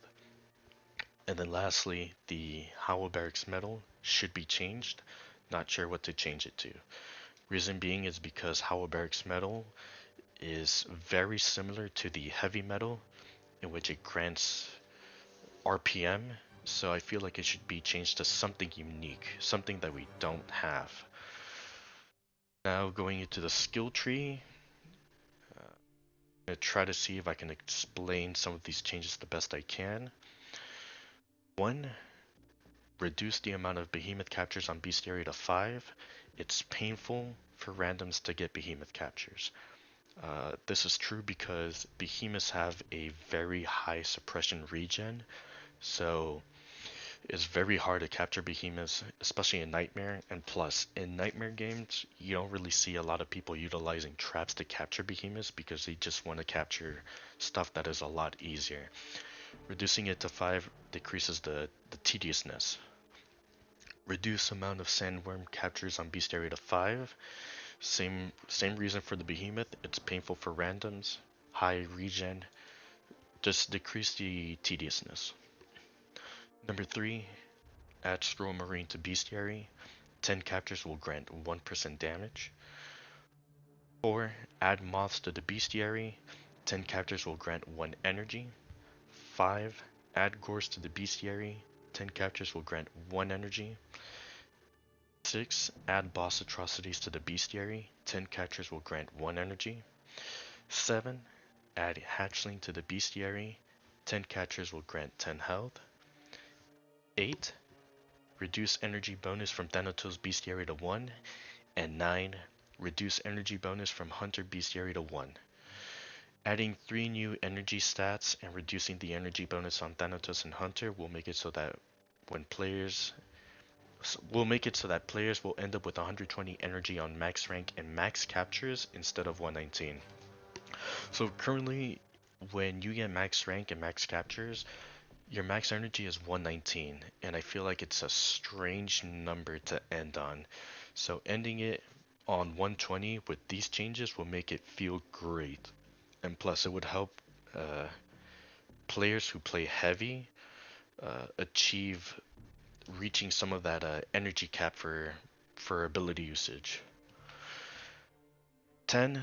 And then lastly, the Howl Barracks metal should be changed. Not sure what to change it to. Reason being is because Howl Barracks metal is very similar to the heavy metal in which it grants RPM. So I feel like it should be changed to something unique, something that we don't have. Now going into the skill tree, I'm going to try to see if I can explain some of these changes the best I can. 1. Reduce the amount of behemoth captures on bestiary to 5. It's painful for randoms to get behemoth captures. This is true because behemoths have a very high suppression regen, so it's very hard to capture behemoths, especially in Nightmare. And plus, in Nightmare games, you don't really see a lot of people utilizing traps to capture behemoths because they just want to capture stuff that is a lot easier. Reducing it to 5 decreases the tediousness. Reduce amount of sandworm captures on bestiary to 5. Same reason for the behemoth. It's painful for randoms. High regen. Just decrease the tediousness. Number 3. Add Scroll Marine to bestiary. 10 captures will grant 1% damage. 4. Add Moths to the bestiary. 10 captures will grant 1 energy. 5. Add Gores to the bestiary. 10 captures will grant 1 energy. 6. Add Boss Atrocities to the bestiary. 10 captures will grant 1 energy. 7. Add Hatchling to the bestiary. 10 captures will grant 10 health. 8. reduce energy bonus from Thanatos Bestiary to 1, and 9, reduce energy bonus from Hunter Bestiary to 1. Adding 3 new energy stats and reducing the energy bonus on Thanatos and Hunter will make it so that players will end up with 120 energy on max rank and max captures instead of 119. So currently, when you get max rank and max captures, your max energy is 119, and I feel like it's a strange number to end on. So ending it on 120 with these changes will make it feel great. And plus, it would help players who play heavy achieve reaching some of that energy cap for ability usage. 10,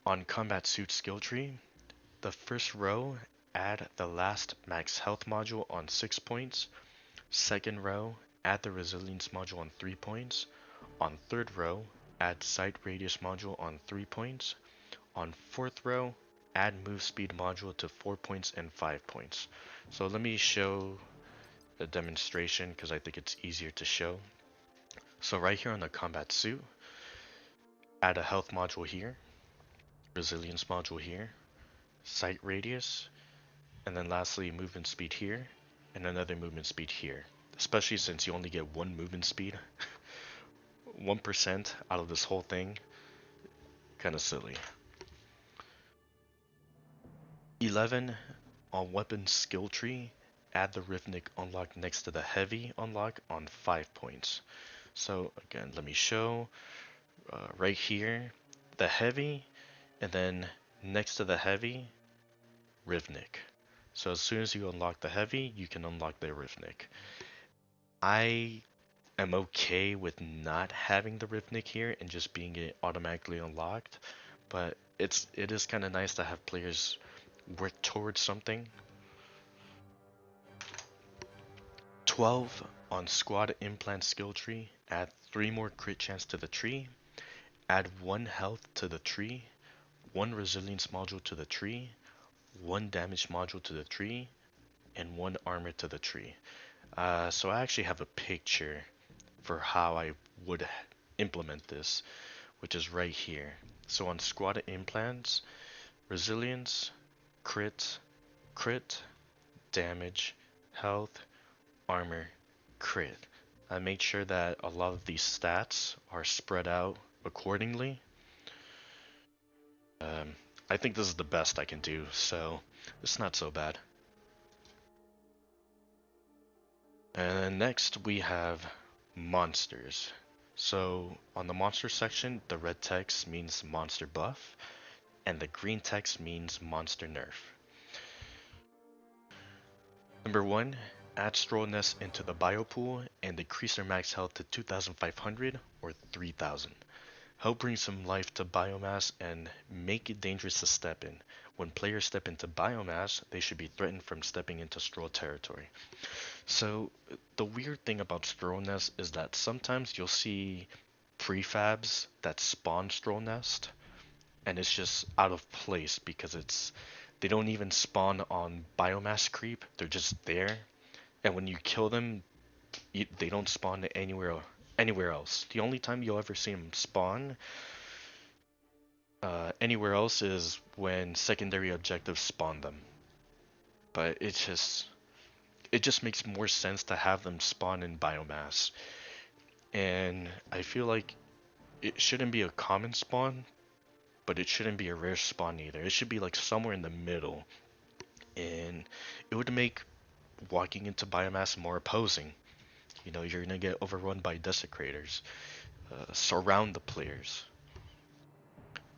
on combat suit skill tree, the first row, add the last max health module on 6 points. Second row, add the resilience module on 3 points. On third row, add sight radius module on 3 points. On fourth row, add move speed module to 4 points and 5 points. So let me show a demonstration because I think it's easier to show. So right here on the combat suit, add a health module here, resilience module here, sight radius, and then lastly movement speed here, and another movement speed here. Especially since you only get one movement speed, 1% out of this whole thing, kind of silly. 11, on weapon skill tree, add the Rhythmic unlock next to the heavy unlock on 5 points. So again, let me show right here, the heavy, and then next to the heavy, Rhythmic. So as soon as you unlock the heavy, you can unlock the Rhythmic. I am okay with not having the Rhythmic here and just being it automatically unlocked, but it is kind of nice to have players work towards something. 12, on squad implant skill tree, add 3 more crit chance to the tree, add 1 health to the tree, 1 resilience module to the tree, 1 damage module to the tree, and 1 armor to the tree. So I actually have a picture for how I would implement this, which is right here. So on squad implants, resilience, crit, damage, health, armor, crit. I made sure that a lot of these stats are spread out accordingly. I think this is the best I can do, so it's not so bad. And next we have monsters. So on the monster section, the red text means monster buff, and the green text means monster nerf. Number 1, add Stroll Nest into the biopool and decrease their max health to 2,500 or 3,000. Help bring some life to biomass and make it dangerous to step in. When players step into biomass, they should be threatened from stepping into Stroll territory. So the weird thing about Stroll Nest is that sometimes you'll see prefabs that spawn Stroll Nest, and it's just out of place because they don't even spawn on biomass creep. They're just there, and when you kill them, they don't spawn anywhere else. The only time you'll ever see them spawn anywhere else is when secondary objectives spawn them. But it just makes more sense to have them spawn in biomass. And I feel like it shouldn't be a common spawn, but it shouldn't be a rare spawn either. It should be like somewhere in the middle. And it would make walking into biomass more opposing. You know, you're gonna get overrun by desecrators. Surround the players.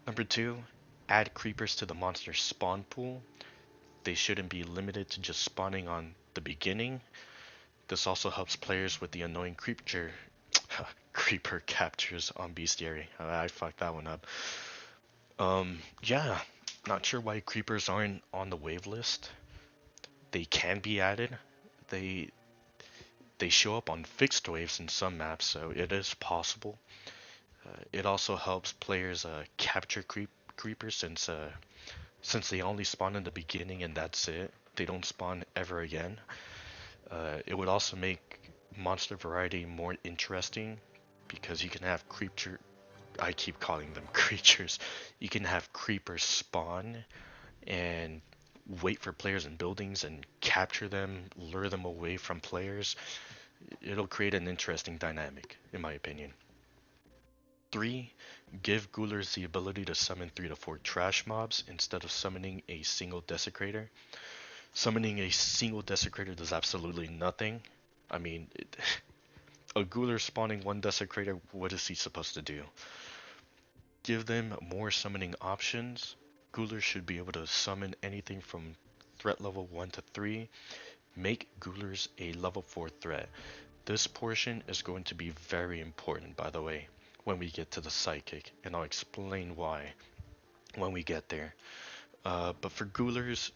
Number 2, add creepers to the monster spawn pool. They shouldn't be limited to just spawning on the beginning. This also helps players with the annoying creeper captures on bestiary. I fucked that one up. Yeah, not sure why creepers aren't on the wave list. They can be added. They show up on fixed waves in some maps, so it is possible. It also helps players capture creepers since they only spawn in the beginning and that's it. They don't spawn ever again. It would also make monster variety more interesting because you can have creature. I keep calling them creatures. You can have creepers spawn and wait for players in buildings and capture them, lure them away from players. It'll create an interesting dynamic, in my opinion. 3. Give Ghoulers the ability to summon 3 to 4 trash mobs instead of summoning a single Desecrator. Summoning a single Desecrator does absolutely nothing. I mean, a Ghouler spawning one Desecrator, what is he supposed to do? Give them more summoning options. Ghoulers should be able to summon anything from threat level 1 to 3. Make Ghoulers a level 4 threat. This portion is going to be very important, by the way, when we get to the Psychic, and I'll explain why when we get there. But for Ghoulers,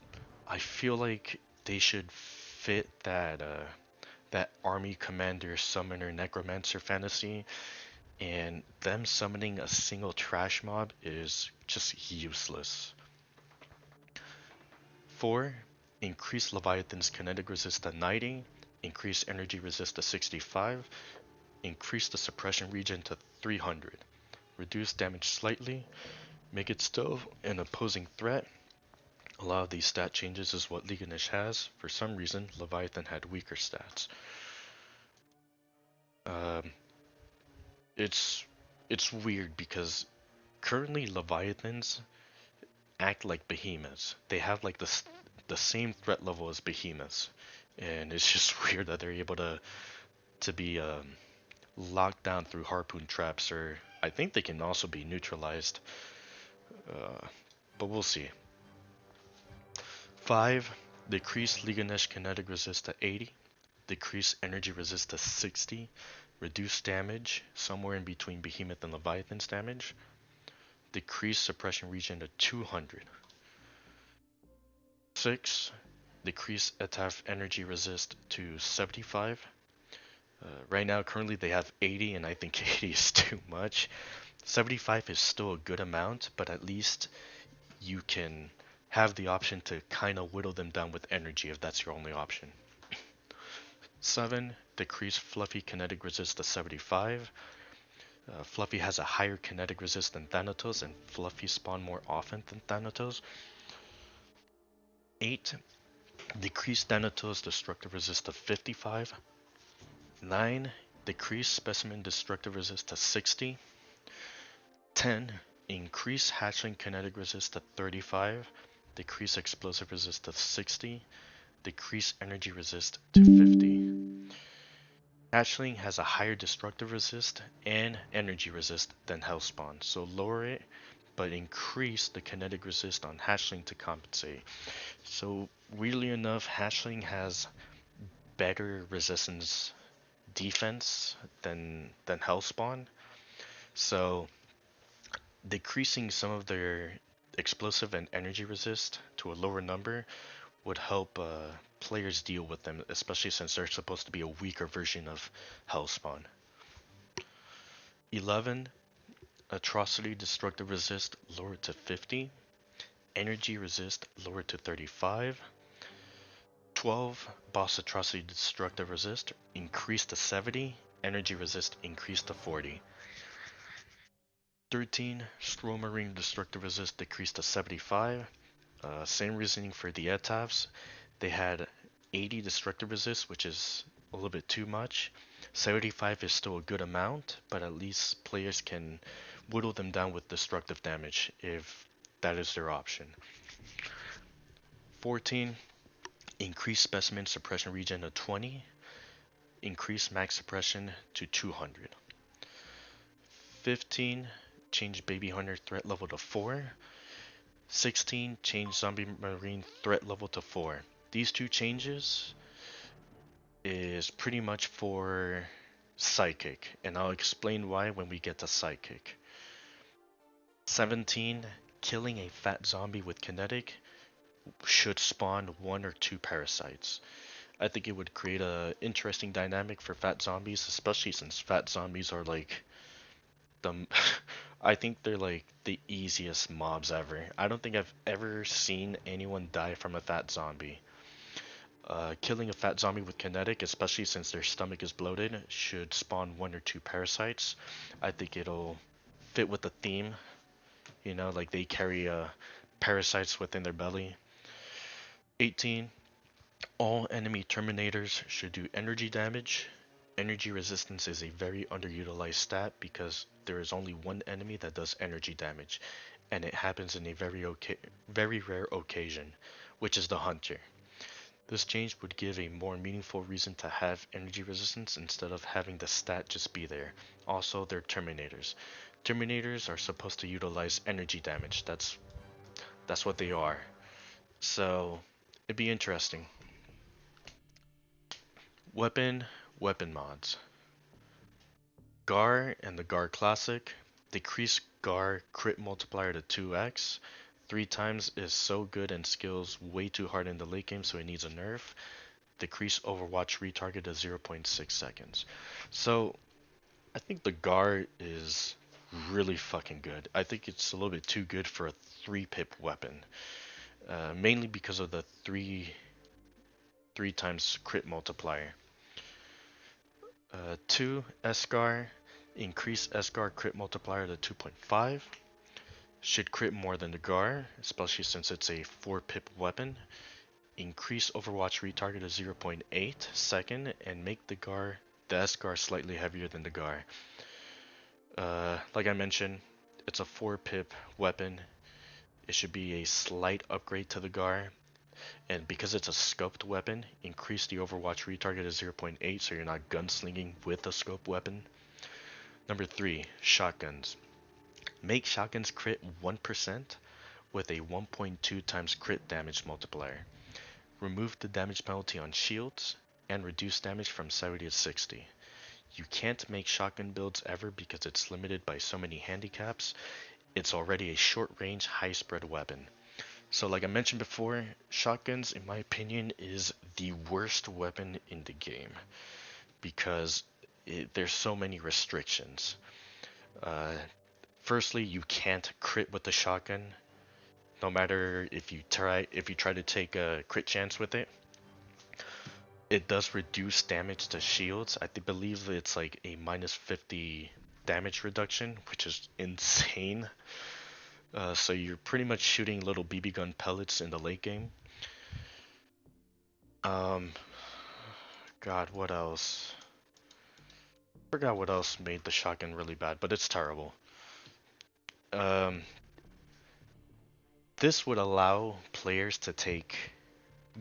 I feel like they should fit that army commander, summoner, necromancer fantasy, and them summoning a single trash mob is just useless. 4. Increase Leviathan's kinetic resist to 90, increase energy resist to 65, increase the suppression region to 300, reduce damage slightly, make it still an opposing threat. A lot of these stat changes is what Legonish has. For some reason, Leviathan had weaker stats. Um, it's weird because currently Leviathans act like behemoths. They have like the same threat level as behemoths, and it's just weird that they're able to be locked down through harpoon traps, or I think they can also be neutralized. But we'll see. 5. Decrease Legonesh kinetic resist to 80. Decrease energy resist to 60. Reduce damage somewhere in between Behemoth and Leviathan's damage. Decrease suppression region to 200. 6. Decrease Etaf energy resist to 75. Right now, currently they have 80, and I think 80 is too much. 75 is still a good amount, but at least you can have the option to kind of whittle them down with energy if that's your only option. 7. Decrease Fluffy kinetic resist to 75. Fluffy has a higher kinetic resist than Thanatos, and Fluffy spawn more often than Thanatos. 8. Decrease Thanatos destructive resist to 55. 9. Decrease Specimen destructive resist to 60. 10. Increase Hatchling kinetic resist to 35. Decrease explosive resist to 60. Decrease energy resist to 50. Hatchling has a higher destructive resist and energy resist than Hellspawn, so lower it, but increase the kinetic resist on Hatchling to compensate. So weirdly enough, Hatchling has better resistance defense than Hellspawn, so decreasing some of their explosive and energy resist to a lower number would help players deal with them, especially since they're supposed to be a weaker version of Hellspawn. 11. Atrocity destructive resist lowered to 50. Energy resist lowered to 35. 12. Boss atrocity destructive resist increased to 70. Energy resist increased to 40. 13. Scroll Marine destructive resist decreased to 75. Same reasoning for the Etavs. They had 80 destructive resist, which is a little bit too much. 75 is still a good amount, but at least players can whittle them down with destructive damage if that is their option. 14. Increase Specimen suppression region to 20. Increase max suppression to 200. 15. Change Baby Hunter threat level to 4. 16. Change Zombie Marine threat level to 4. These two changes is pretty much for Psychic, and I'll explain why when we get to Psychic. 17. Killing a fat zombie with kinetic should spawn 1 or 2 parasites. I think it would create a interesting dynamic for fat zombies, especially since fat zombies are like the I think they're like the easiest mobs ever. I don't think I've ever seen anyone die from a fat zombie. Killing a fat zombie with kinetic, especially since their stomach is bloated, should spawn 1 or 2 parasites. I think it'll fit with the theme, like they carry parasites within their belly. 18. All enemy Terminators should do energy damage. Energy resistance is a very underutilized stat because there is only one enemy that does energy damage, and it happens in a very rare occasion, which is the Hunter. This change would give a more meaningful reason to have energy resistance instead of having the stat just be there. Also, they're Terminators. Terminators are supposed to utilize energy damage. That's what they are. So, it'd be interesting. Weapon mods. Gar and the Gar Classic. Decrease Gar crit multiplier to 2x. 3 times is so good and skills way too hard in the late game, so it needs a nerf. Decrease Overwatch retarget to 0.6 seconds. So, I think the Gar is really fucking good. I think it's a little bit too good for a 3-pip weapon. Mainly because of the 3 times crit multiplier. 2. Escar. Increase Escar crit multiplier to 2.5. Should crit more than the Gar, especially since it's a 4-pip weapon. Increase Overwatch retarget to 0.8 second and make the Escar slightly heavier than the Gar. Like I mentioned, it's a 4-pip weapon. It should be a slight upgrade to the Gar. And because it's a scoped weapon, increase the Overwatch retarget to 0.8 so you're not gunslinging with a scoped weapon. Number 3, shotguns. Make shotguns crit 1% with a 1.2 times crit damage multiplier. Remove the damage penalty on shields and reduce damage from 70 to 60. You can't make shotgun builds ever because it's limited by so many handicaps. It's already a short range, high spread weapon. So like I mentioned before, shotguns in my opinion is the worst weapon in the game because there's so many restrictions. Firstly, you can't crit with the shotgun, no matter if you try to take a crit chance with it. It does reduce damage to shields. I believe it's like a minus 50 damage reduction, which is insane. So you're pretty much shooting little BB gun pellets in the late game. God, what else? Forgot what else made the shotgun really bad, but it's terrible. This would allow players to take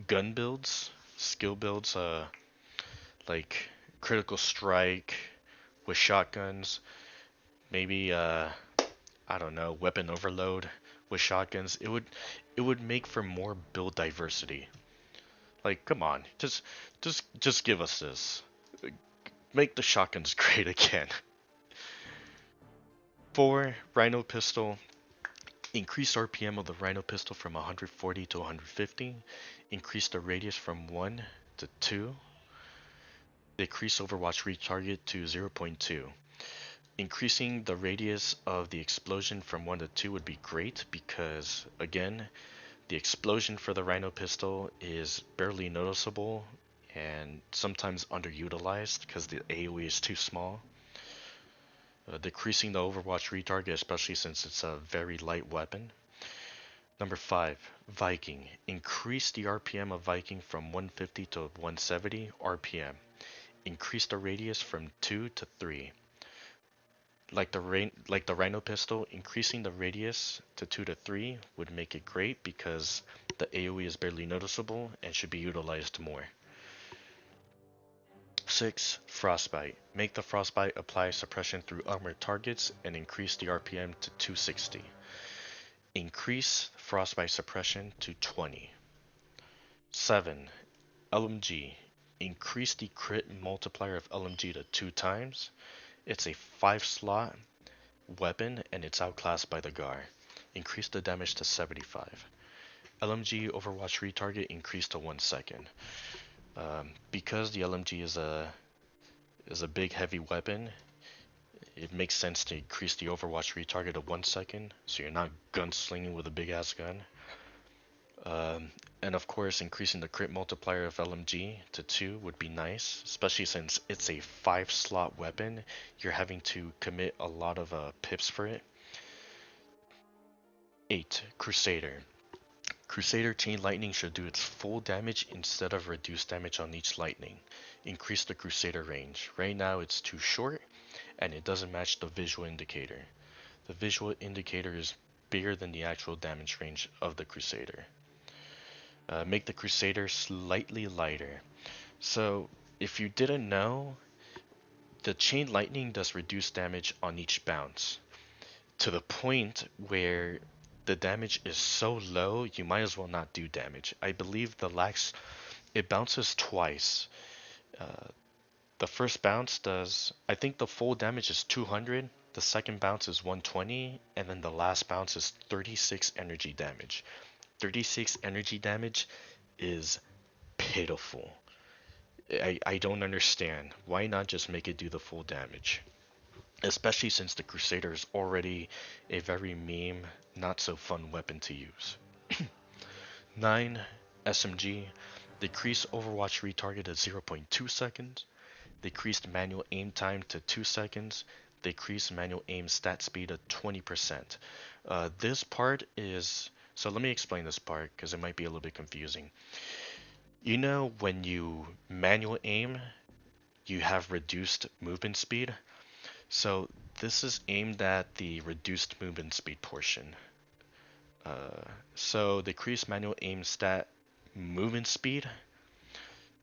gun builds, skill builds, like critical strike with shotguns, maybe I don't know, weapon overload with shotguns. It would make for more build diversity. Like, come on, just give us this. Make the shotguns great again. 4. Rhino pistol. Increase RPM of the Rhino pistol from 140 to 150. Increase the radius from 1 to 2. Decrease Overwatch retarget to 0.2. Increasing the radius of the explosion from 1 to 2 would be great because, again, the explosion for the Rhino pistol is barely noticeable and sometimes underutilized because the AoE is too small. Decreasing the Overwatch retarget, especially since it's a very light weapon. Number 5, Viking. Increase the RPM of Viking from 150 to 170 RPM. Increase the radius from 2 to 3. Like the Rhino pistol, increasing the radius to 2 to 3 would make it great because the AoE is barely noticeable and should be utilized more. 6. Frostbite. Make the Frostbite apply suppression through armored targets and increase the RPM to 260. Increase Frostbite suppression to 20. 7. LMG. Increase the crit multiplier of LMG to 2 times. It's a 5-slot weapon and it's outclassed by the Gar. Increase the damage to 75. LMG Overwatch retarget increased to 1 second. Because the LMG is a big heavy weapon, it makes sense to increase the Overwatch retarget to 1 second, so you're not gunslinging with a big ass gun. Um, and of course, increasing the crit multiplier of LMG to 2 would be nice, especially since it's a 5-slot weapon. You're having to commit a lot of pips for it. 8. Crusader. Crusader Chain Lightning should do its full damage instead of reduced damage on each lightning. Increase the Crusader range. Right now it's too short, and it doesn't match the visual indicator. The visual indicator is bigger than the actual damage range of the Crusader. Make the Crusader slightly lighter. So, if you didn't know, the Chain Lightning does reduce damage on each bounce, to the point where the damage is so low, you might as well not do damage. I believe it bounces twice. Uh, the first bounce does, I think the full damage is 200, the second bounce is 120, and then the last bounce is 36 energy damage. 36 energy damage is pitiful. I don't understand. Why not just make it do the full damage? Especially since the Crusader is already a very meme, not so fun weapon to use. 9. SMG. Decrease Overwatch retarget at 0.2 seconds. Decreased manual aim time to 2 seconds. Decreased manual aim stat speed at 20%. This part is... So let me explain this part because it might be a little bit confusing. You know when you manual aim, you have reduced movement speed? So this is aimed at the reduced movement speed portion. So decrease manual aim stat movement speed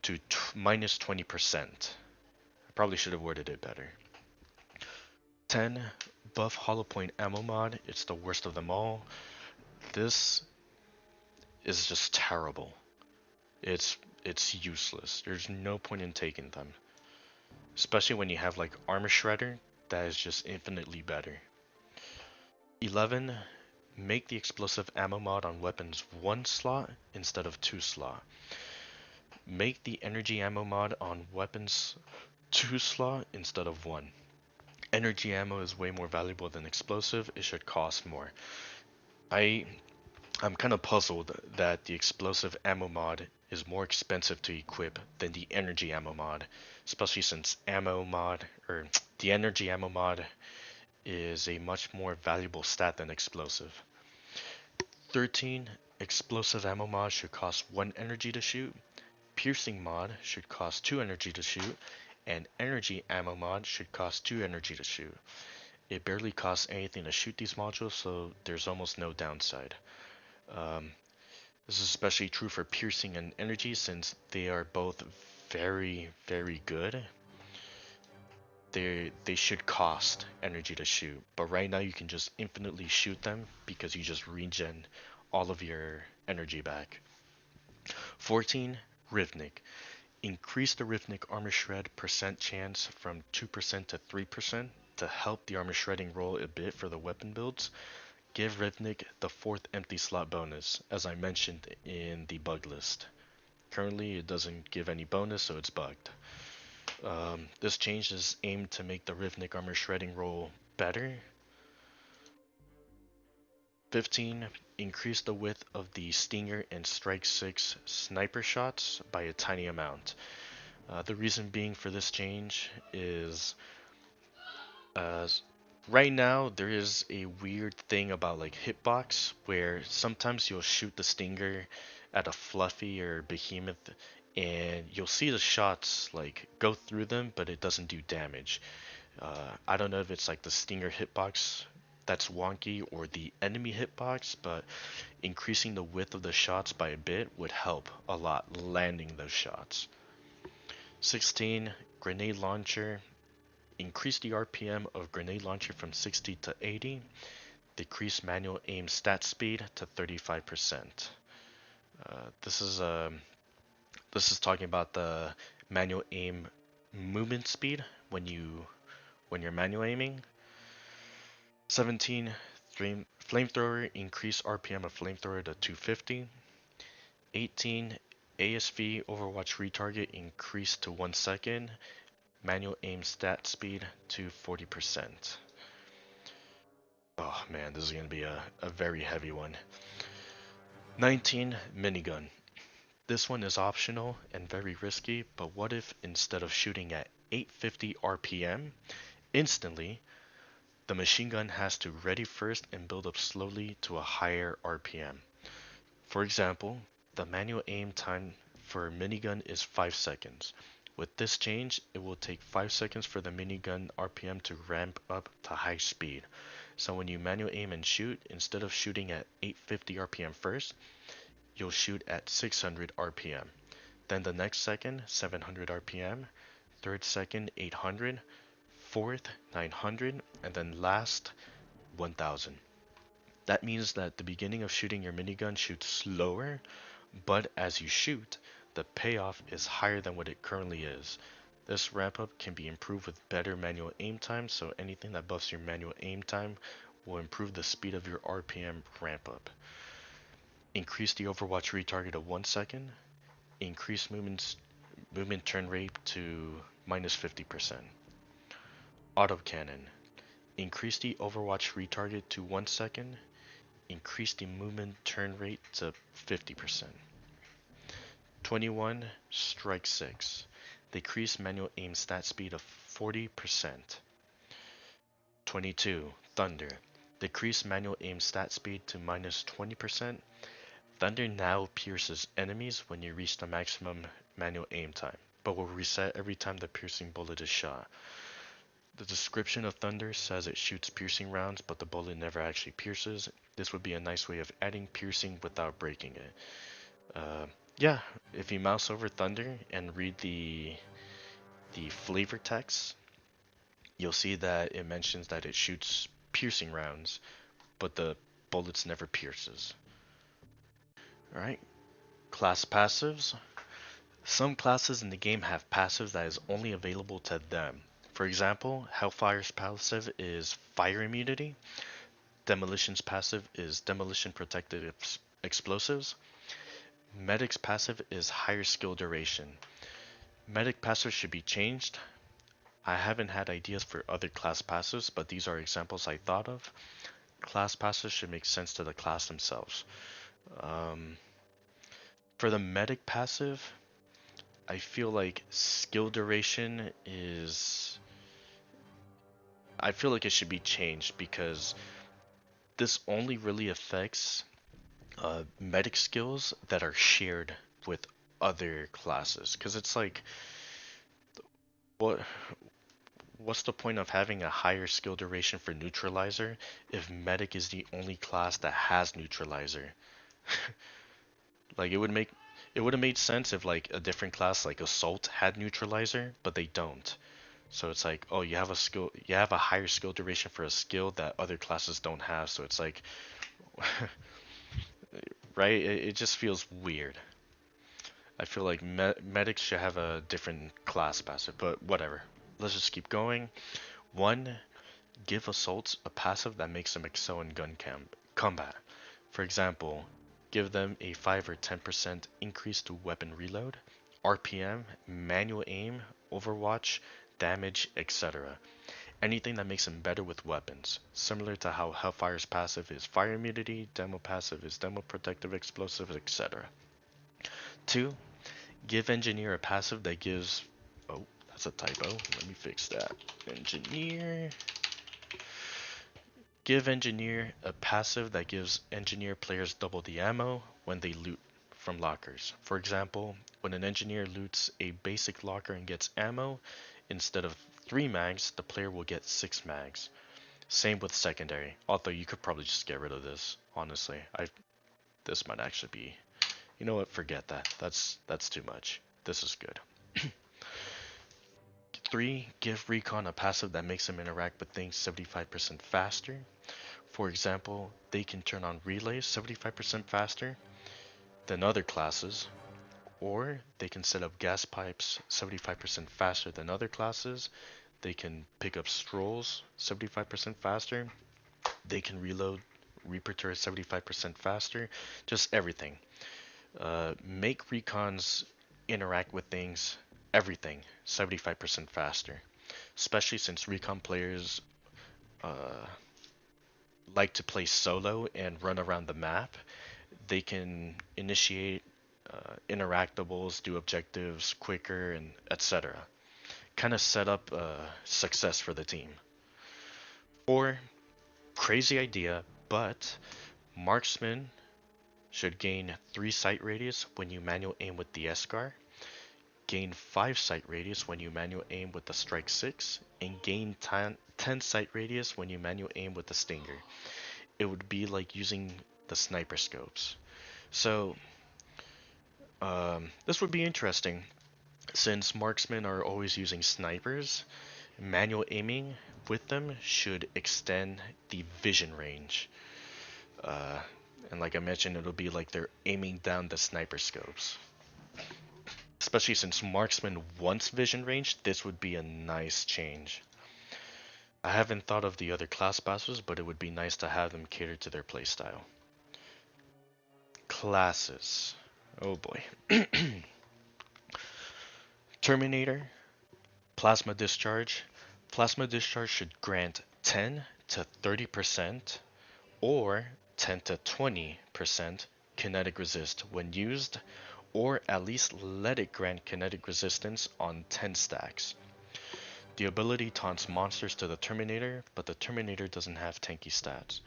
to minus 20%. I probably should have worded it better. 10. Buff hollow point ammo mod. It's the worst of them all. This is just terrible. It's useless. There's no point in taking them. Especially when you have like Armor Shredder, that is just infinitely better. 11. Make the explosive ammo mod on weapons 1 slot instead of 2 slot. Make the energy ammo mod on weapons 2 slot instead of 1. Energy ammo is way more valuable than explosive, it should cost more. I'm kind of puzzled that the explosive ammo mod is more expensive to equip than the energy ammo mod, especially since the energy ammo mod is a much more valuable stat than explosive. 13. Explosive ammo mod should cost 1 energy to shoot. Piercing mod should cost 2 energy to shoot, and energy ammo mod should cost 2 energy to shoot. It barely costs anything to shoot these modules, so there's almost no downside. This is especially true for piercing and energy since they are both very, very good. They should cost energy to shoot, but right now you can just infinitely shoot them because you just regen all of your energy back. 14. Rhythmic. Increase the Rhythmic armor shred percent chance from 2% to 3% to help the armor shredding roll a bit for the weapon builds. Give Rhythmic the 4th empty slot bonus, as I mentioned in the bug list. Currently it doesn't give any bonus, so it's bugged. This change is aimed to make the Rhythmic armor shredding roll better. 15. Increase the width of the Stinger and Strike 6 sniper shots by a tiny amount. The reason being for this change is right now there is a weird thing about like hitbox where sometimes you'll shoot the Stinger at a Fluffy or Behemoth and you'll see the shots like go through them, but it doesn't do damage. I don't know if it's like the Stinger hitbox that's wonky or the enemy hitbox, but increasing the width of the shots by a bit would help a lot landing those shots. 16. Grenade launcher. Increase the RPM of grenade launcher from 60 to 80. Decrease manual aim stat speed to 35%. This is talking about the manual aim movement speed when you're manual aiming. 17. Flamethrower. Increase RPM of flamethrower to 250. 18. ASV Overwatch retarget increased to 1 second. Manual aim stat speed to 40%. Oh man, this is going to be a very heavy one. 19. Minigun. This one is optional and very risky, but what if instead of shooting at 850 RPM instantly, the machine gun has to ready first and build up slowly to a higher RPM? For example, the manual aim time for minigun is 5 seconds. With this change, it will take 5 seconds for the minigun RPM to ramp up to high speed. So when you manual aim and shoot, instead of shooting at 850 RPM first, you'll shoot at 600 RPM. Then the next second, 700 RPM, third second, 800, fourth, 900, and then last, 1000. That means that the beginning of shooting your minigun shoots slower, but as you shoot, the payoff is higher than what it currently is. This ramp up can be improved with better manual aim time, so anything that buffs your manual aim time will improve the speed of your RPM ramp up. Increase the overwatch retarget to 1 second. Increase movement turn rate to minus 50%. Autocannon. Increase the overwatch retarget to 1 second. Increase the movement turn rate to 50%. 21. Strike 6. Decrease manual aim stat speed of 40%. 22. Thunder. Decrease manual aim stat speed to minus 20%. Thunder now pierces enemies when you reach the maximum manual aim time, but will reset every time the piercing bullet is shot. The description of Thunder says it shoots piercing rounds, but the bullet never actually pierces. This would be a nice way of adding piercing without breaking it. Yeah, if you mouse over Thunder and read the flavor text, you'll see that it mentions that it shoots piercing rounds, but the bullets never pierces. Alright, class passives. Some classes in the game have passives that is only available to them. For example, Hellfire's passive is Fire Immunity. Demolition's passive is Demolition Protected Explosives. Medic's passive is Higher Skill Duration. Medic passive should be changed. I haven't had ideas for other class passives, but these are examples I thought of. Class passives should make sense to the class themselves. For the medic passive, I feel like skill duration is... I feel like it should be changed because this only really affects medic skills that are shared with other classes. Because it's like, what what's the point of having a higher skill duration for neutralizer if medic is the only class that has neutralizer? Like it would have made sense if like a different class like assault had neutralizer, but they don't. So it's like, oh, you have a higher skill duration for a skill that other classes don't have. So it's like, right? It just feels weird. I feel like medics should have a different class passive, but whatever. Let's just keep going. 1. Give assaults a passive that makes them excel in combat. For example, give them a 5 or 10% increase to weapon reload, RPM, manual aim, overwatch, damage, etc. Anything that makes them better with weapons, similar to how Hellfire's passive is fire immunity, demo passive is demo protective explosive, etc. 2. Give engineer a passive that gives... Oh, that's a typo. Let me fix that. Engineer... Give engineer a passive that gives engineer players double the ammo when they loot from lockers. For example, when an engineer loots a basic locker and gets ammo, instead of 3 mags, the player will get 6 mags. Same with secondary, although you could probably just get rid of this, honestly. This might actually be... You know what, forget that. That's too much. This is good. 3. Give Recon a passive that makes them interact with things 75% faster. For example, they can turn on relays 75% faster than other classes, or they can set up gas pipes 75% faster than other classes. They can pick up strolls 75% faster. They can reload Reaper turrets 75% faster. Just everything. Make recons interact with things, everything, 75% faster. Especially since recon players like to play solo and run around the map. they can initiate interactables, do objectives quicker, and etc. Kind of set up success for the team. Or, crazy idea, but marksman should gain 3 sight radius when you manual aim with the Escar, gain 5 sight radius when you manual aim with the Strike 6, and gain 10 sight radius when you manual aim with the Stinger. It would be like using the sniper scopes. So, this would be interesting. Since marksmen are always using snipers, manual aiming with them should extend the vision range. And like I mentioned, it'll be like they're aiming down the sniper scopes. Especially since marksman wants vision range, this would be a nice change. I haven't thought of the other class passes, but it would be nice to have them cater to their playstyle. Classes. Oh boy. Terminator, Plasma Discharge. Plasma Discharge should grant 10 to 30% or 10 to 20% kinetic resist when used, or at least let it grant kinetic resistance on 10 stacks. The ability taunts monsters to the Terminator, but the Terminator doesn't have tanky stats.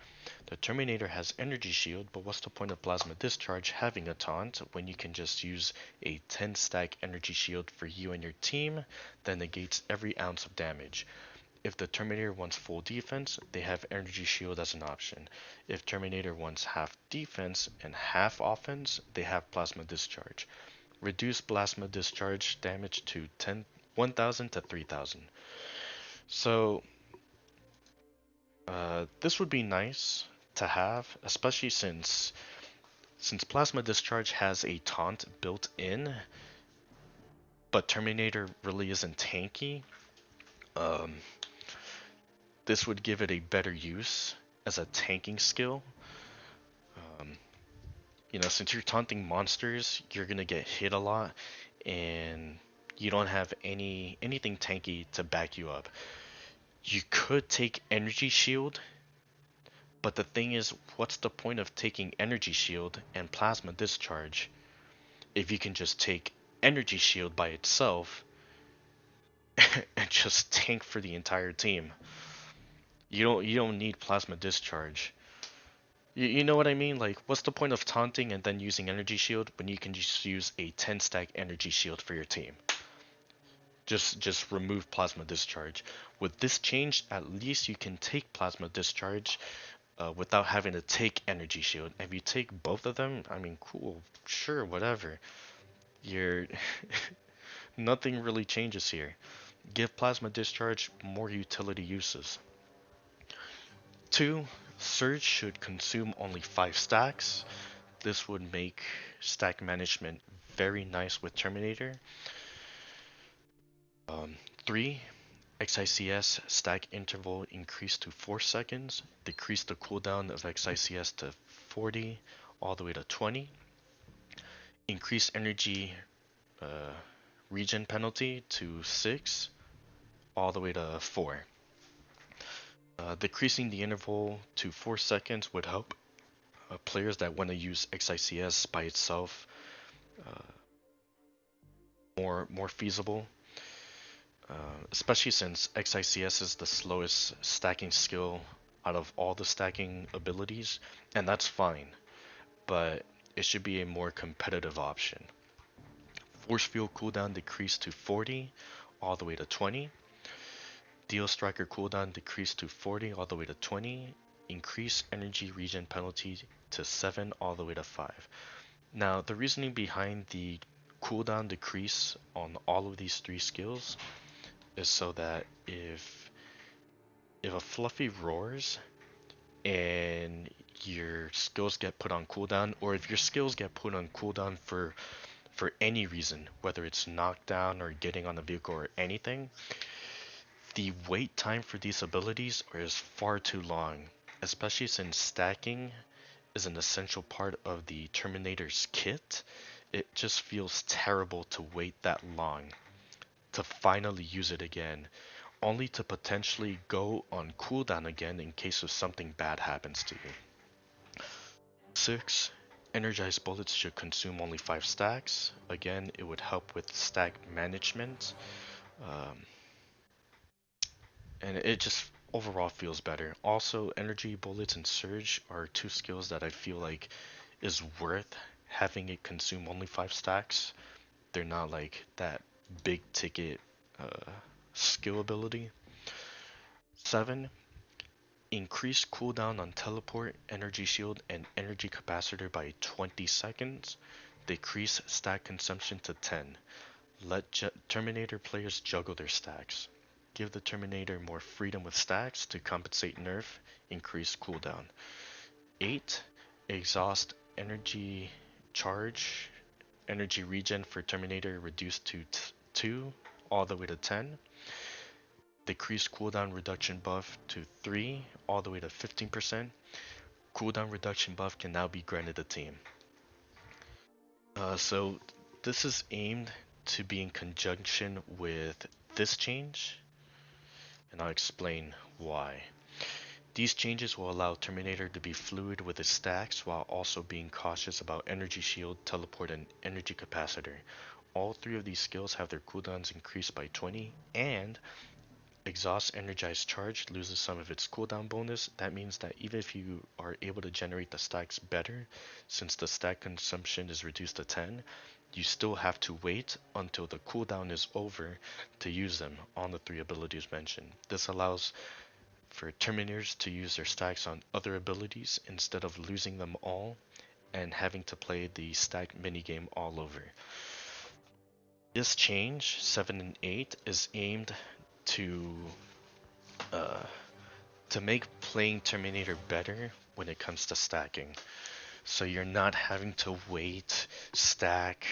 The Terminator has energy shield, but what's the point of Plasma Discharge having a taunt when you can just use a 10 stack energy shield for you and your team that negates every ounce of damage? If the Terminator wants full defense, they have energy shield as an option. If Terminator wants half defense and half offense, they have Plasma Discharge. Reduce Plasma Discharge damage to 1,000 to 3,000. So, this would be nice to have, especially since Plasma Discharge has a taunt built in, but Terminator really isn't tanky. This would give it a better use as a tanking skill. Since you're taunting monsters, you're gonna get hit a lot, and you don't have anything tanky to back you up. You could take energy shield, but the thing is, what's the point of taking energy shield and Plasma Discharge if you can just take energy shield by itself and just tank for the entire team? You don't need Plasma Discharge. You know what I mean? Like, what's the point of taunting and then using energy shield when you can just use a 10 stack energy shield for your team? Just remove Plasma Discharge. With this change, at least you can take Plasma Discharge without having to take energy shield. If you take both of them, I mean, cool, sure, whatever. You're nothing really changes here. Give Plasma Discharge more utility uses. 2. Surge should consume only 5 stacks. This would make stack management very nice with Terminator. 3. XICS stack interval increase to 4 seconds. Decrease the cooldown of XICS to 40 all the way to 20. Increase energy regen penalty to 6 all the way to 4. Decreasing the interval to 4 seconds would help players that want to use XICS by itself more feasible, especially since XICS is the slowest stacking skill out of all the stacking abilities, and that's fine, but it should be a more competitive option. Force field cooldown decreased to 40 all the way to 20. Deal Striker cooldown decreased to 40 all the way to 20. Increase energy regen penalty to 7 all the way to 5. Now, the reasoning behind the cooldown decrease on all of these 3 skills is so that if a Fluffy roars and your skills get put on cooldown, or if your skills get put on cooldown for any reason, whether it's knockdown or getting on the vehicle or anything, the wait time for these abilities is far too long, especially since stacking is an essential part of the Terminator's kit. It just feels terrible to wait that long to finally use it again, only to potentially go on cooldown again in case of something bad happens to you. 6. Energized bullets should consume only 5 stacks. Again, it would help with stack management. Um, and it just overall feels better. Also, energy bullets and surge are two skills that I feel like is worth having it consume only 5 stacks. They're not like that big ticket skill ability. 7. Increase cooldown on teleport, energy shield, and energy capacitor by 20 seconds. Decrease stack consumption to 10. Let Terminator players juggle their stacks. Give the Terminator more freedom with stacks to compensate nerf, increase cooldown. 8. Exhaust energy charge, energy regen for Terminator reduced to 2 all the way to 10. Decrease cooldown reduction buff to 3 all the way to 15%. Cooldown reduction buff can now be granted a team. So this is aimed to be in conjunction with this change, and I'll explain why. These changes will allow Terminator to be fluid with his stacks while also being cautious about energy shield, teleport, and energy capacitor. All three of these skills have their cooldowns increased by 20, and Exhaust Energized Charge loses some of its cooldown bonus. That means that even if you are able to generate the stacks better, since the stack consumption is reduced to 10, you still have to wait until the cooldown is over to use them on the 3 abilities mentioned. This allows for Terminators to use their stacks on other abilities instead of losing them all and having to play the stack minigame all over. This change, 7 and 8, is aimed to uh, make playing Terminator better when it comes to stacking. So you're not having to wait, stack,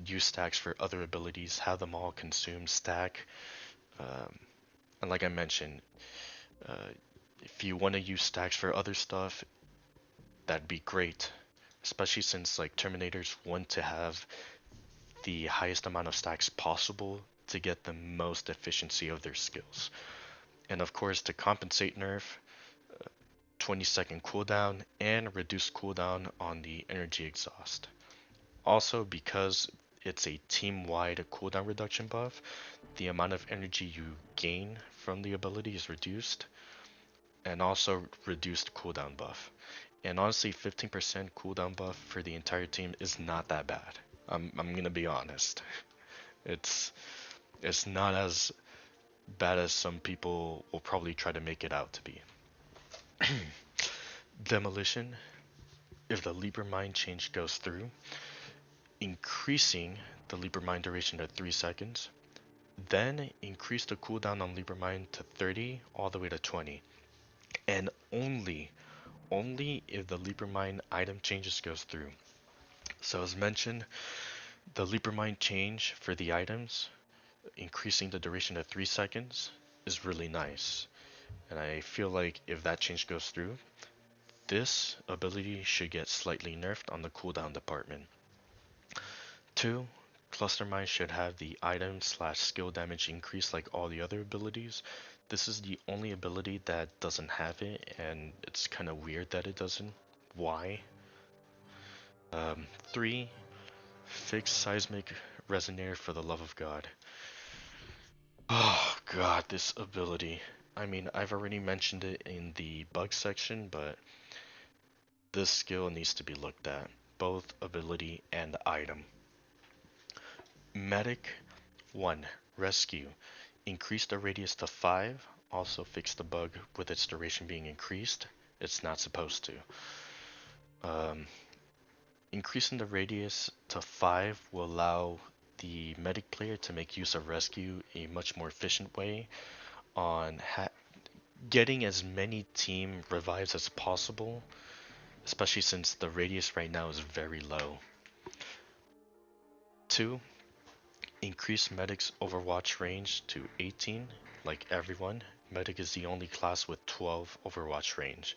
use stacks for other abilities, have them all consume stack. And like I mentioned, uh, if you want to use stacks for other stuff, that'd be great. Especially since like Terminators want to have the highest amount of stacks possible to get the most efficiency of their skills. And of course, to compensate nerf, 20-second cooldown and reduced cooldown on the energy exhaust. Also, because it's a team-wide cooldown reduction buff, the amount of energy you gain from the ability is reduced, and also reduced cooldown buff. And honestly, 15% cooldown buff for the entire team is not that bad. I'm gonna be honest. It's not as bad as some people will probably try to make it out to be. Demolition. If the Liebermind change goes through, increasing the Liebermind duration to 3 seconds, then increase the cooldown on Liebermind to 30 all the way to 20, and only if the Liebermind item changes goes through. So as mentioned, the Liebermind change for the items, increasing the duration to 3 seconds, is really nice, and I feel like if that change goes through, this ability should get slightly nerfed on the cooldown department. 2. Cluster Mine should have the item / skill damage increase like all the other abilities. This is the only ability that doesn't have it, and it's kind of weird that it doesn't. Why? 3. Fix Seismic Resonator for the love of God. Oh god, this ability. I mean, I've already mentioned it in the bug section, but this skill needs to be looked at, both ability and item. Medic 1. Rescue. Increase the radius to 5. Also fix the bug with its duration being increased. It's not supposed to. Increasing the radius to 5 will allow the medic player to make use of rescue a much more efficient way on getting as many team revives as possible, especially since the radius right now is very low. 2. Increase Medic's Overwatch range to 18, like everyone. Medic is the only class with 12 Overwatch range.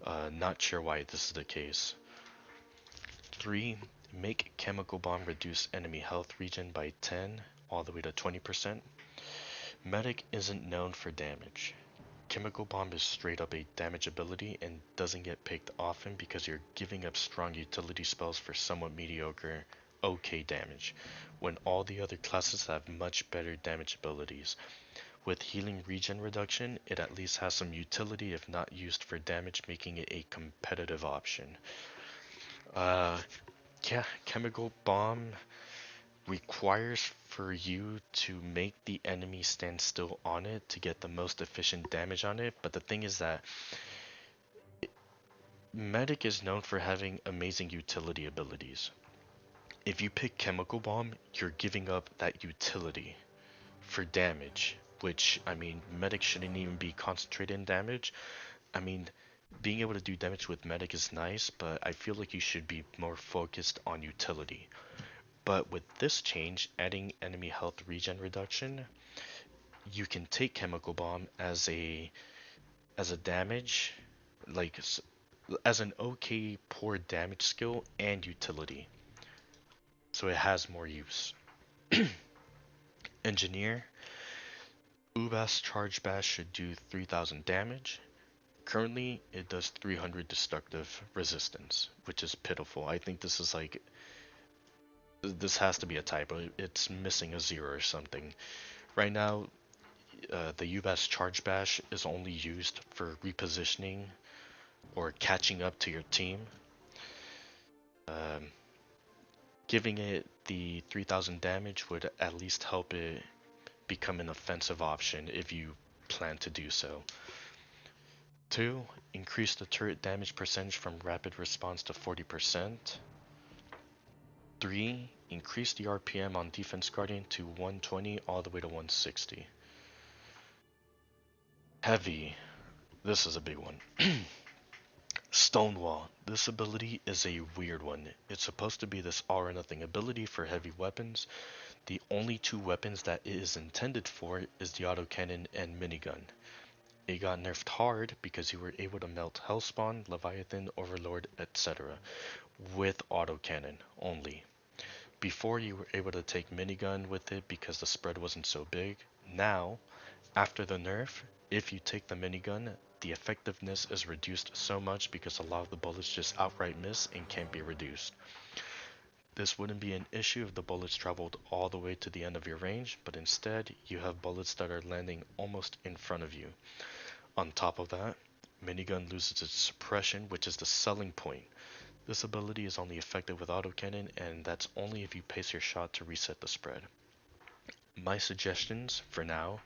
Not sure why this is the case. 3. Make Chemical Bomb reduce enemy health regen by 10 all the way to 20%. Medic isn't known for damage. Chemical Bomb is straight up a damage ability and doesn't get picked often because you're giving up strong utility spells for somewhat mediocre, okay damage, when all the other classes have much better damage abilities. With healing regen reduction, it at least has some utility if not used for damage, making it a competitive option. Yeah, Chemical Bomb requires for you to make the enemy stand still on it to get the most efficient damage on it, but the thing is that Medic is known for having amazing utility abilities. If you pick Chemical Bomb, you're giving up that utility for damage, which, I mean, Medic shouldn't even be concentrated in damage. I mean, being able to do damage with Medic is nice, but I feel like you should be more focused on utility. But with this change, adding enemy health regen reduction, you can take Chemical Bomb as a damage, like as an okay poor damage skill and utility. So it has more use. Engineer, Ubas Charge Bash should do 3000 damage. Currently, it does 300 destructive resistance, which is pitiful. I think this is like, this has to be a typo. It's missing a 0 or something. Right now, the UBAS Charge Bash is only used for repositioning or catching up to your team. Giving it the 3000 damage would at least help it become an offensive option if you plan to do so. 2. Increase the turret damage percentage from rapid response to 40%. 3. Increase the RPM on Defense Guardian to 120 all the way to 160. Heavy. This is a big one. Stonewall. This ability is a weird one. It's supposed to be this all or nothing ability for heavy weapons. The only two weapons that it is intended for is the autocannon and minigun. It got nerfed hard because you were able to melt Hellspawn, Leviathan, Overlord, etc. with autocannon only. Before, you were able to take minigun with it because the spread wasn't so big. Now, after the nerf, if you take the minigun, the effectiveness is reduced so much because a lot of the bullets just outright miss and can't be reduced. This wouldn't be an issue if the bullets traveled all the way to the end of your range, but instead you have bullets that are landing almost in front of you. On top of that, minigun loses its suppression, which is the selling point. This ability is only effective with autocannon, and that's only if you pace your shot to reset the spread. My suggestions, for now,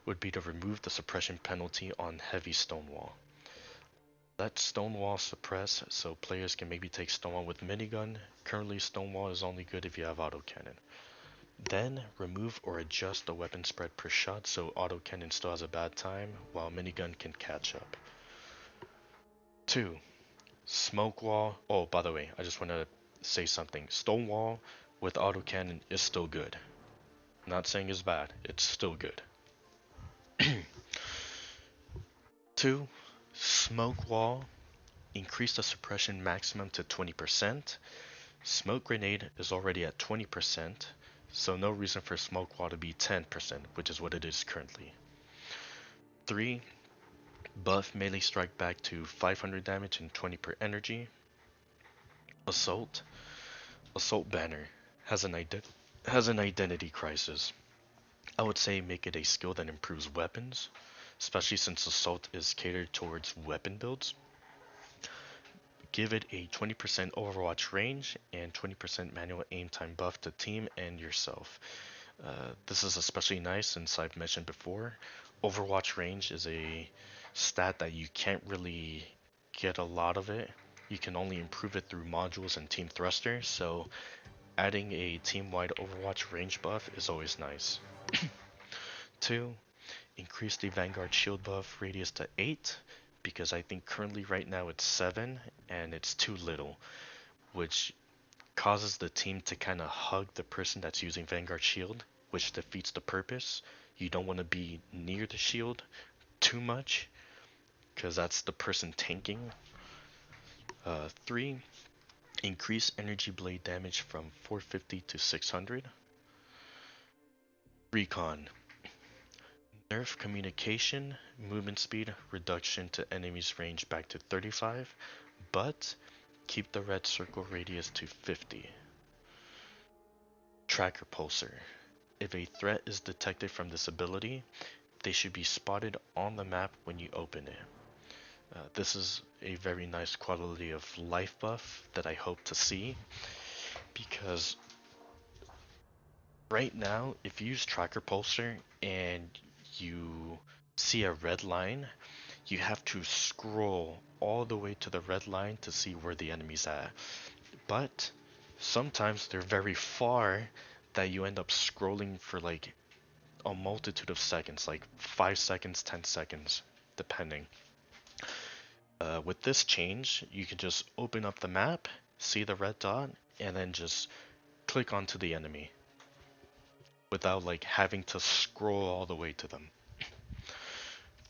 would be to remove the suppression penalty on heavy Stonewall. Let Stonewall suppress so players can maybe take Stonewall with minigun. Currently, Stonewall is only good if you have autocannon. Then, remove or adjust the weapon spread per shot so autocannon still has a bad time, while minigun can catch up. 2. Smoke Wall. Oh, by the way, I just want to say something. Stonewall with autocannon is still good. Not saying it's bad, it's still good. 2. Smoke Wall. Increase the suppression maximum to 20%. Smoke Grenade is already at 20%, so no reason for Smoke Wall to be 10%, which is what it is currently. 3. Buff melee strike back to 500 damage and 20 per energy. Assault. Assault Banner has an identity crisis. I would say make it a skill that improves weapons, especially since Assault is catered towards weapon builds. Give it a 20% Overwatch range and 20% manual aim time buff to team and yourself. This is especially nice since I've mentioned before, Overwatch range is a stat that you can't really get a lot of it. You can only improve it through modules and team thruster, so adding a team-wide Overwatch range buff is always nice. 2. Increase the Vanguard shield buff radius to 8, because I think currently right now it's 7 and it's too little, which causes the team to kind of hug the person that's using Vanguard shield, which defeats the purpose. You don't want to be near the shield too much because that's the person tanking. 3. Increase energy blade damage from 450 to 600. Recon. Nerf communication, movement speed, reduction to enemies range back to 35, but keep the red circle radius to 50. Tracker pulsar. If a threat is detected from this ability, they should be spotted on the map when you open it. This is a very nice quality of life buff that I hope to see, because right now, if you use Tracker Pulsar and you see a red line, you have to scroll all the way to the red line to see where the enemy's at. But sometimes they're very far that you end up scrolling for like a multitude of seconds, like 5 seconds, 10 seconds, depending. With this change, you can just open up the map, see the red dot, and then just click onto the enemy without like having to scroll all the way to them.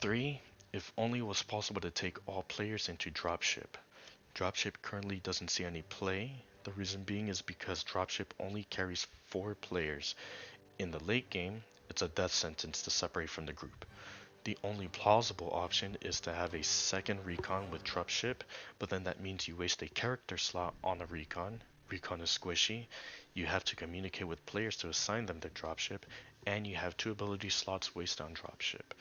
3. If only it was possible to take all players into dropship. Dropship currently doesn't see any play. The reason being is because dropship only carries 4 players. In the late game, it's a death sentence to separate from the group. The only plausible option is to have a second recon with dropship, but then that means you waste a character slot on a recon. Recon is squishy. You have to communicate with players to assign them their dropship, and you have 2 ability slots wasted on dropship.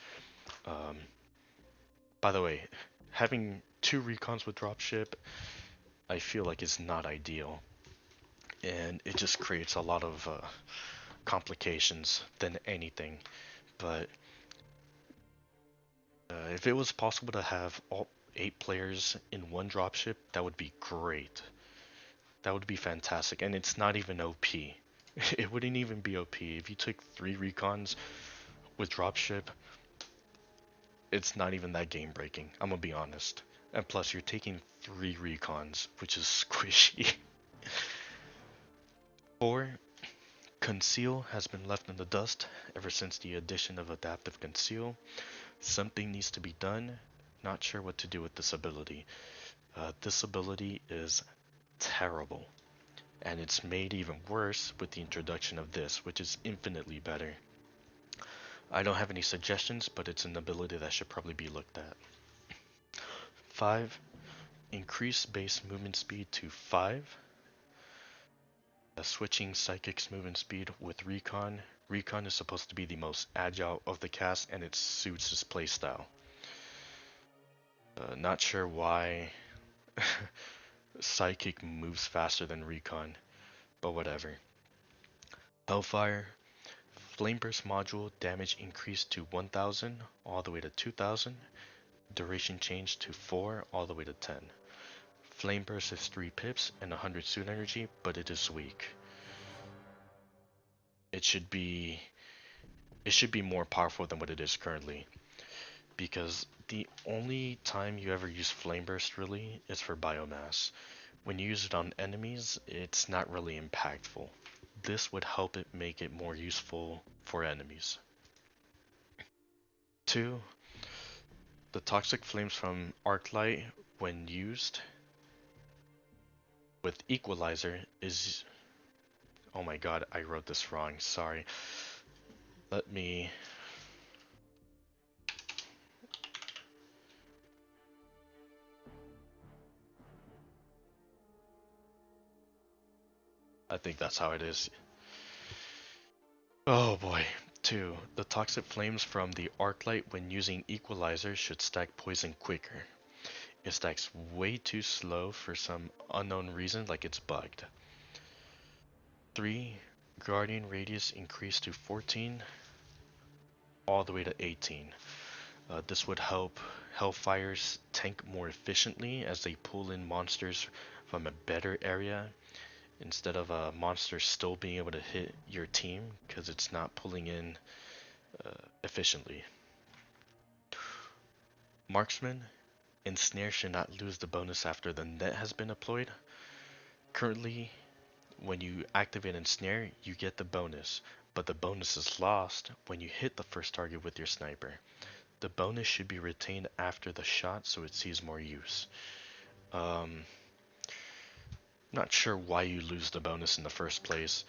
By the way, having 2 recons with dropship, I feel like is not ideal, and it just creates a lot of complications than anything. But if it was possible to have all 8 players in one dropship, that would be great. That would be fantastic, and it's not even OP. It wouldn't even be OP. If you took 3 recons with dropship, it's not even that game breaking, I'm gonna be honest. And plus, you're taking 3 recons, which is squishy. 4. Conceal has been left in the dust ever since the addition of Adaptive Conceal. Something needs to be done. Not sure what to do with this ability. This ability is terrible, and it's made even worse with the introduction of this, which is infinitely better. I don't have any suggestions, but it's an ability that should probably be looked at. 5. Increase base movement speed to 5. Switching Psychic's movement speed with Recon. Recon is supposed to be the most agile of the cast, and it suits his playstyle. Not sure why Psychic moves faster than Recon, but whatever. Hellfire. Flameburst module damage increased to 1000 all the way to 2000. Duration changed to 4 all the way to 10. Flameburst is 3 pips and 100 suit energy, but it is weak. It should be more powerful than what it is currently, because the only time you ever use Flameburst really is for biomass. When you use it on enemies, it's not really impactful. This would help it make it more useful for enemies. 2. The toxic flames from Arclight, when used with Equalizer, is... Oh my god, I wrote this wrong, sorry. Let me... I think that's how it is. Oh boy. 2. The toxic flames from the Arclight when using Equalizer should stack poison quicker. It stacks way too slow for some unknown reason, like it's bugged. 3. Guardian radius increased to 14 all the way to 18. This would help Hellfires tank more efficiently as they pull in monsters from a better area, instead of a monster still being able to hit your team because it's not pulling in efficiently. Marksman. Ensnare should not lose the bonus after the net has been deployed. Currently, when you activate Ensnare, you get the bonus, but the bonus is lost when you hit the first target with your sniper. The bonus should be retained after the shot so it sees more use. Not sure why you lose the bonus in the first place.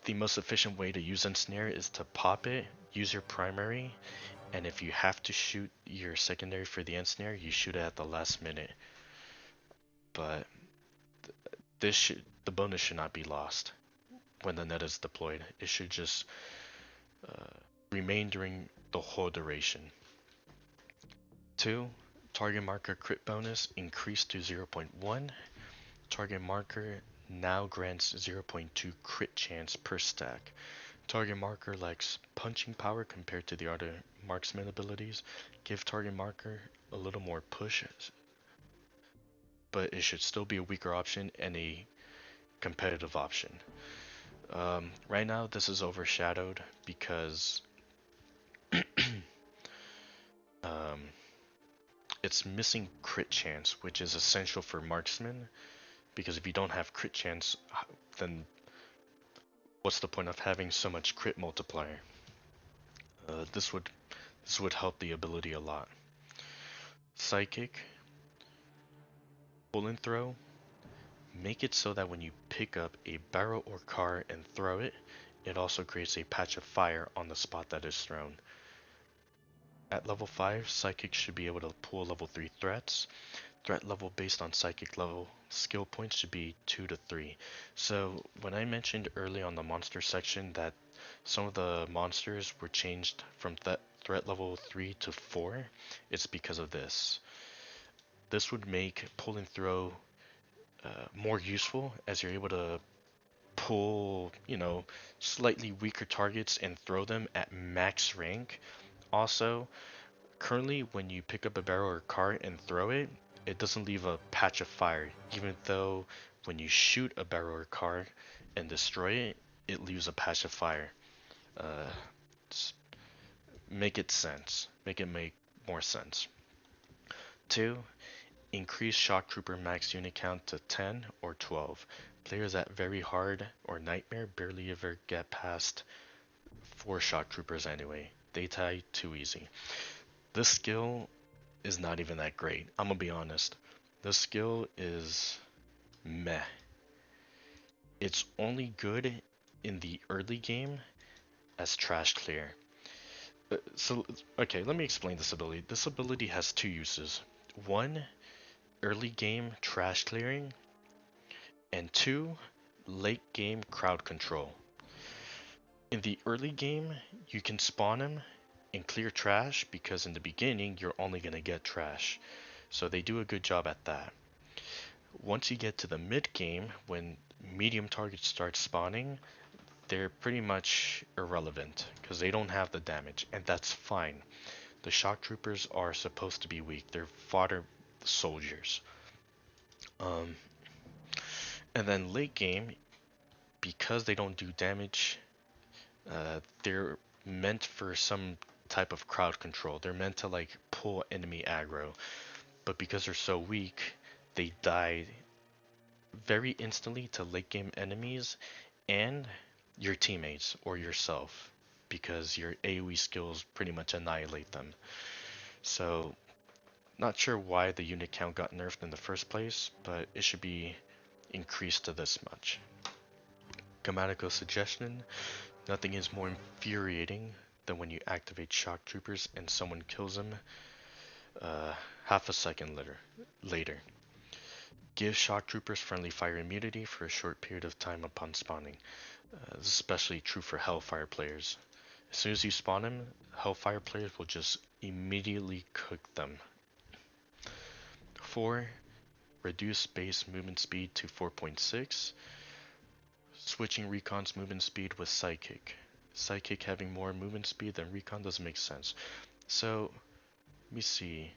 The most efficient way to use Ensnare is to pop it use your primary, and if you have to shoot your secondary for the ensnare, you shoot it at the last minute. But the bonus should not be lost when the net is deployed. It should just uh, remain during the whole duration. 2. Target marker crit bonus increased to 0.1. Target marker now grants 0.2 crit chance per stack. Target marker lacks punching power compared to the other marksman abilities. Give target marker a little more push, but it should still be a weaker option and a competitive option. Right now, this is overshadowed because um, it's missing crit chance, which is essential for marksman. Because if you don't have crit chance, then what's the point of having so much crit multiplier? This would help the ability a lot. Psychic, pull and throw. Make it so that when you pick up a barrel or car and throw it, it also creates a patch of fire on the spot that is thrown. At level 5, Psychic should be able to pull level 3 threats. Threat level based on Psychic level skill points should be 2 to 3. So when I mentioned early on the monster section that some of the monsters were changed from threat level 3 to 4, it's because of this. This would make pull and throw more useful as you're able to pull, slightly weaker targets and throw them at max rank. Also, currently when you pick up a barrel or car and throw it, it doesn't leave a patch of fire, even though when you shoot a barrel or car and destroy it, it leaves a patch of fire. Make it sense. Make it make more sense. 2. Increase Shock Trooper max unit count to 10 or 12. Players at very hard or nightmare barely ever get past 4 Shock Troopers anyway. They die too easy. This skill is not even that great. I'm gonna be honest. This skill is meh. It's only good in the early game as trash clear. Okay, let me explain this ability. This ability has 2 uses. 1, early game trash clearing, and 2, late game crowd control. In the early game, you can spawn him and clear trash because in the beginning you're only going to get trash. So they do a good job at that. Once you get to the mid game, when medium targets start spawning, they're pretty much irrelevant because they don't have the damage, and that's fine. The shock troopers are supposed to be weak. They're fodder soldiers. And then late game, because they don't do damage, they're meant for some type of crowd control. They're meant to like pull enemy aggro, but because they're so weak, they die very instantly to late game enemies and your teammates or yourself, because your AoE skills pretty much annihilate them. So not sure why the unit count got nerfed in the first place, but it should be increased to this much. Grammatical suggestion: nothing is more infuriating than when you activate shock troopers and someone kills them half a second later. Give shock troopers friendly fire immunity for a short period of time upon spawning. This is especially true for Hellfire players. As soon as you spawn them, Hellfire players will just immediately cook them. 4. Reduce base movement speed to 4.6. Switching Recon's movement speed with Psychic. Psychic having more movement speed than Recon doesn't make sense. So, let me see.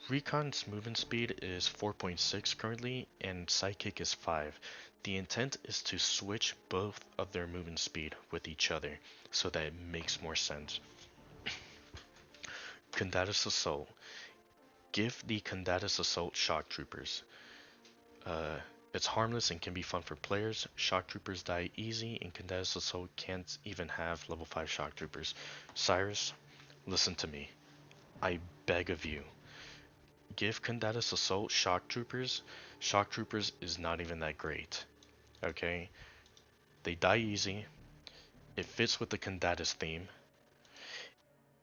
Recon's movement speed is 4.6 currently, and Psychic is 5. The intent is to switch both of their movement speed with each other, so that it makes more sense. Condatis Assault. Give the Condatis Assault Shock Troopers. It's harmless and can be fun for players. Shock Troopers die easy, and Condatis Assault can't even have level 5 Shock Troopers. Cyrus, listen to me. I beg of you. Give Condatis Assault Shock Troopers. Shock Troopers is not even that great. Okay? They die easy. It fits with the Condatis theme.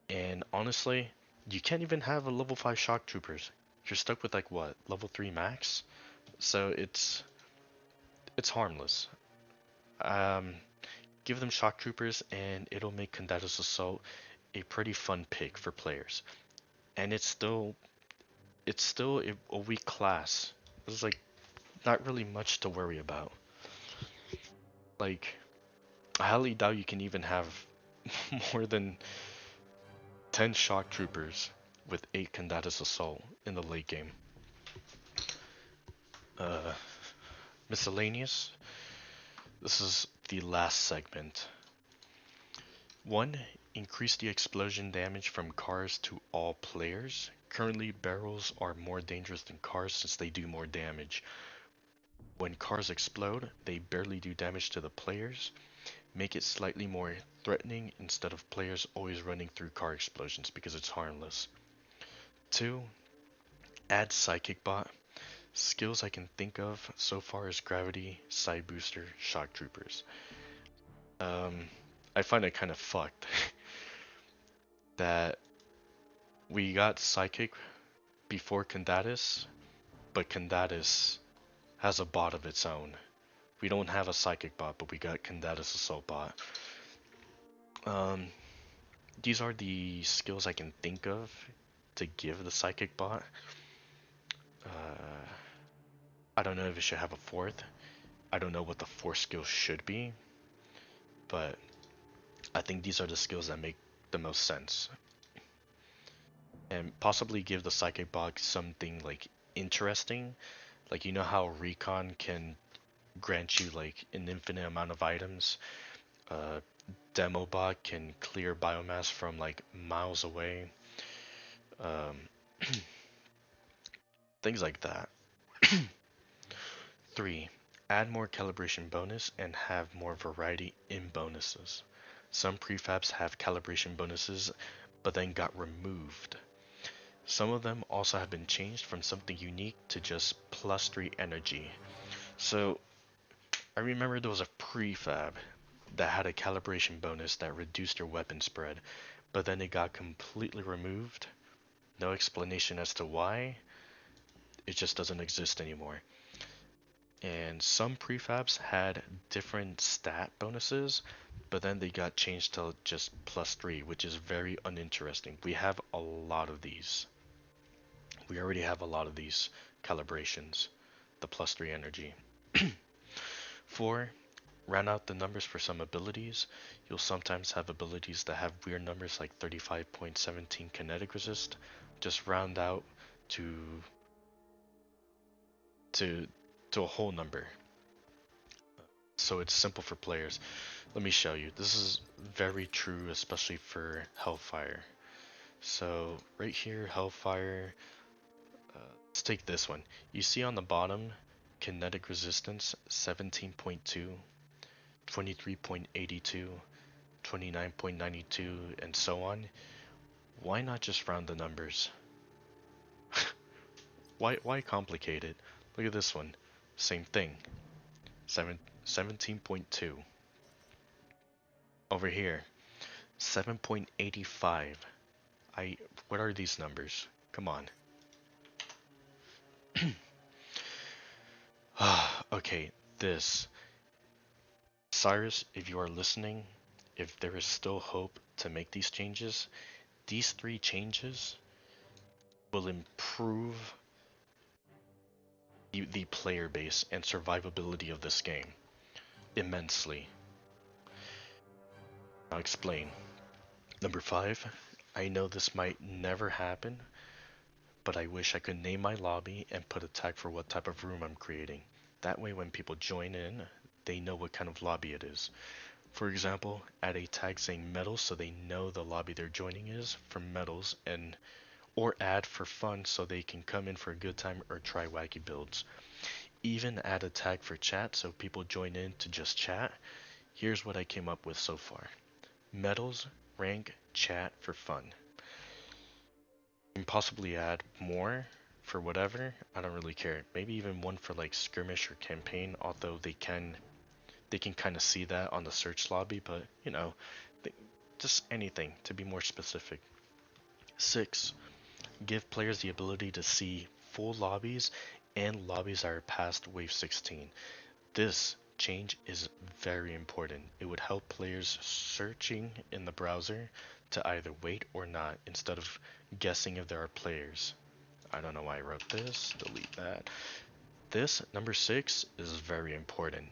And honestly, you can't even have a level 5 shock troopers. You're stuck with like what, level 3 max? So it's harmless. Um, give them shock troopers and it'll make Condatis Assault a pretty fun pick for players. And it's still a weak class. There's like not really much to worry about. Like I highly doubt you can even have more than 10 shock troopers with 8 Condatis Assault in the late game. Uh, Miscellaneous. This is the last segment. 1. Increase the explosion damage from cars to all players. Currently, barrels are more dangerous than cars since they do more damage. When cars explode, they barely do damage to the players. Make it slightly more threatening instead of players always running through car explosions because it's harmless. 2. Add Psychic Bot. Skills I can think of so far is Gravity, Side Booster, Shock Troopers. I find it kind of fucked that we got Psychic before Condatis, but Condatis has a bot of its own. We don't have a Psychic bot, but we got Condatis Assault bot. These are the skills I can think of to give the Psychic bot. I don't know if it should have a fourth. I don't know what the fourth skill should be, but I think these are the skills that make the most sense. And possibly give the Psychic bot something like interesting. Like you know how Recon can grant you like an infinite amount of items. Demo bot can clear biomass from like miles away. Um, things like that. 3. Add more calibration bonus and have more variety in bonuses. Some prefabs have calibration bonuses, but then got removed. Some of them also have been changed from something unique to just +3 energy. So, I remember there was a prefab that had a calibration bonus that reduced your weapon spread, but then it got completely removed. No explanation as to why. It just doesn't exist anymore. And some prefabs had different stat bonuses, but then they got changed to just +3, which is very uninteresting. We have a lot of these. We already have a lot of these calibrations, the +3 energy. 4. Round out the numbers for some abilities. You'll sometimes have abilities that have weird numbers like 35.17 kinetic resist. Just round out to a whole number, so it's simple for players. Let me show you. This is very true, especially for Hellfire. So right here, Hellfire, let's take this one. You see on the bottom, kinetic resistance 17.2, 23.82, 29.92, and so on. Why not just round the numbers? Why complicate it? Look at this one. Same thing. 17.2. Over here, 7.85. What are these numbers? Come on. Okay, this. Cyrus, if you are listening, if there is still hope to make these changes, these 3 changes will improve the player base and survivability of this game immensely. I'll explain. Number 5, I know this might never happen, but I wish I could name my lobby and put a tag for what type of room I'm creating. That way when people join in, they know what kind of lobby it is. For example, add a tag saying metals so they know the lobby they're joining is for metals, and or add for fun so they can come in for a good time or try wacky builds. Even add a tag for chat so people join in to just chat. Here's what I came up with so far. Metals, rank, chat for fun. You can possibly add more for whatever. I don't really care. Maybe even one for like skirmish or campaign, although they can they can kind of see that on the search lobby, but you know, just anything to be more specific. 6. Give players the ability to see full lobbies and lobbies that are past Wave 16. This change is very important. It would help players searching in the browser to either wait or not instead of guessing if there are players. I don't know why I wrote this, delete that. This, number 6, is very important.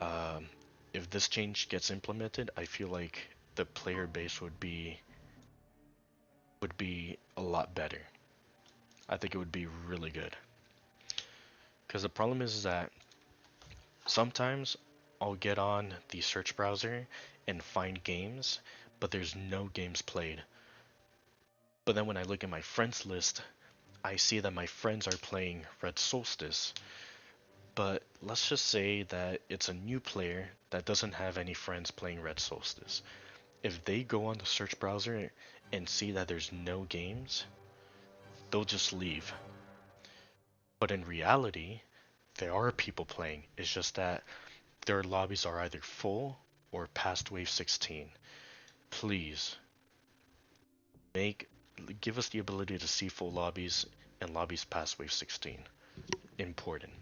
Um, if this change gets implemented, I feel like the player base would be a lot better. I think it would be really good. Because the problem is that sometimes I'll get on the search browser and find games, but there's no games played. But then when I look at my friends list, I see that my friends are playing Red Solstice. But let's just say that it's a new player that doesn't have any friends playing Red Solstice. If they go on the search browser and see that there's no games, they'll just leave. But in reality, there are people playing. It's just that their lobbies are either full or past wave 16. Please make give us the ability to see full lobbies and lobbies past wave 16. Important.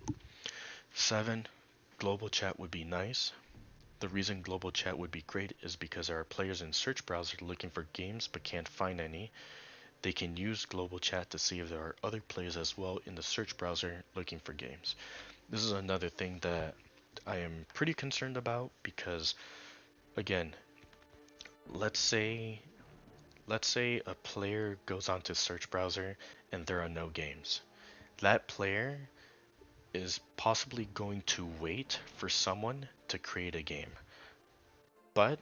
7. Global chat would be nice. The reason global chat would be great is because there are players in search browser looking for games but can't find any. They can use global chat to see if there are other players as well in the search browser looking for games. This is another thing that I am pretty concerned about because, again, let's say a player goes onto search browser and there are no games. That player is possibly going to wait for someone to create a game. But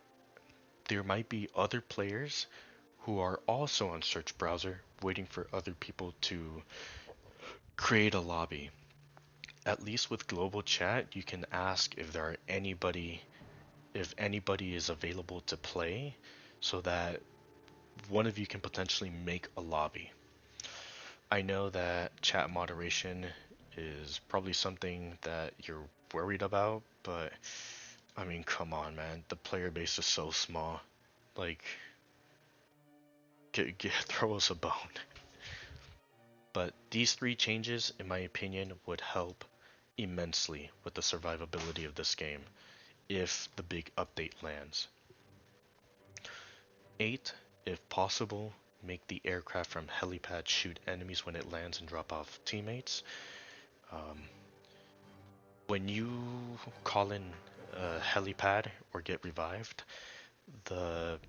there might be other players who are also on search browser waiting for other people to create a lobby. At least with global chat, you can ask if anybody is available to play so that one of you can potentially make a lobby. I know that chat moderation is probably something that you're worried about, but I mean, come on, man. The player base is so small. Like, throw us a bone. But these 3 changes, in my opinion, would help immensely with the survivability of this game if the big update lands. 8. If possible, make the aircraft from helipad shoot enemies when it lands and drop off teammates. When you call in a helipad or get revived, the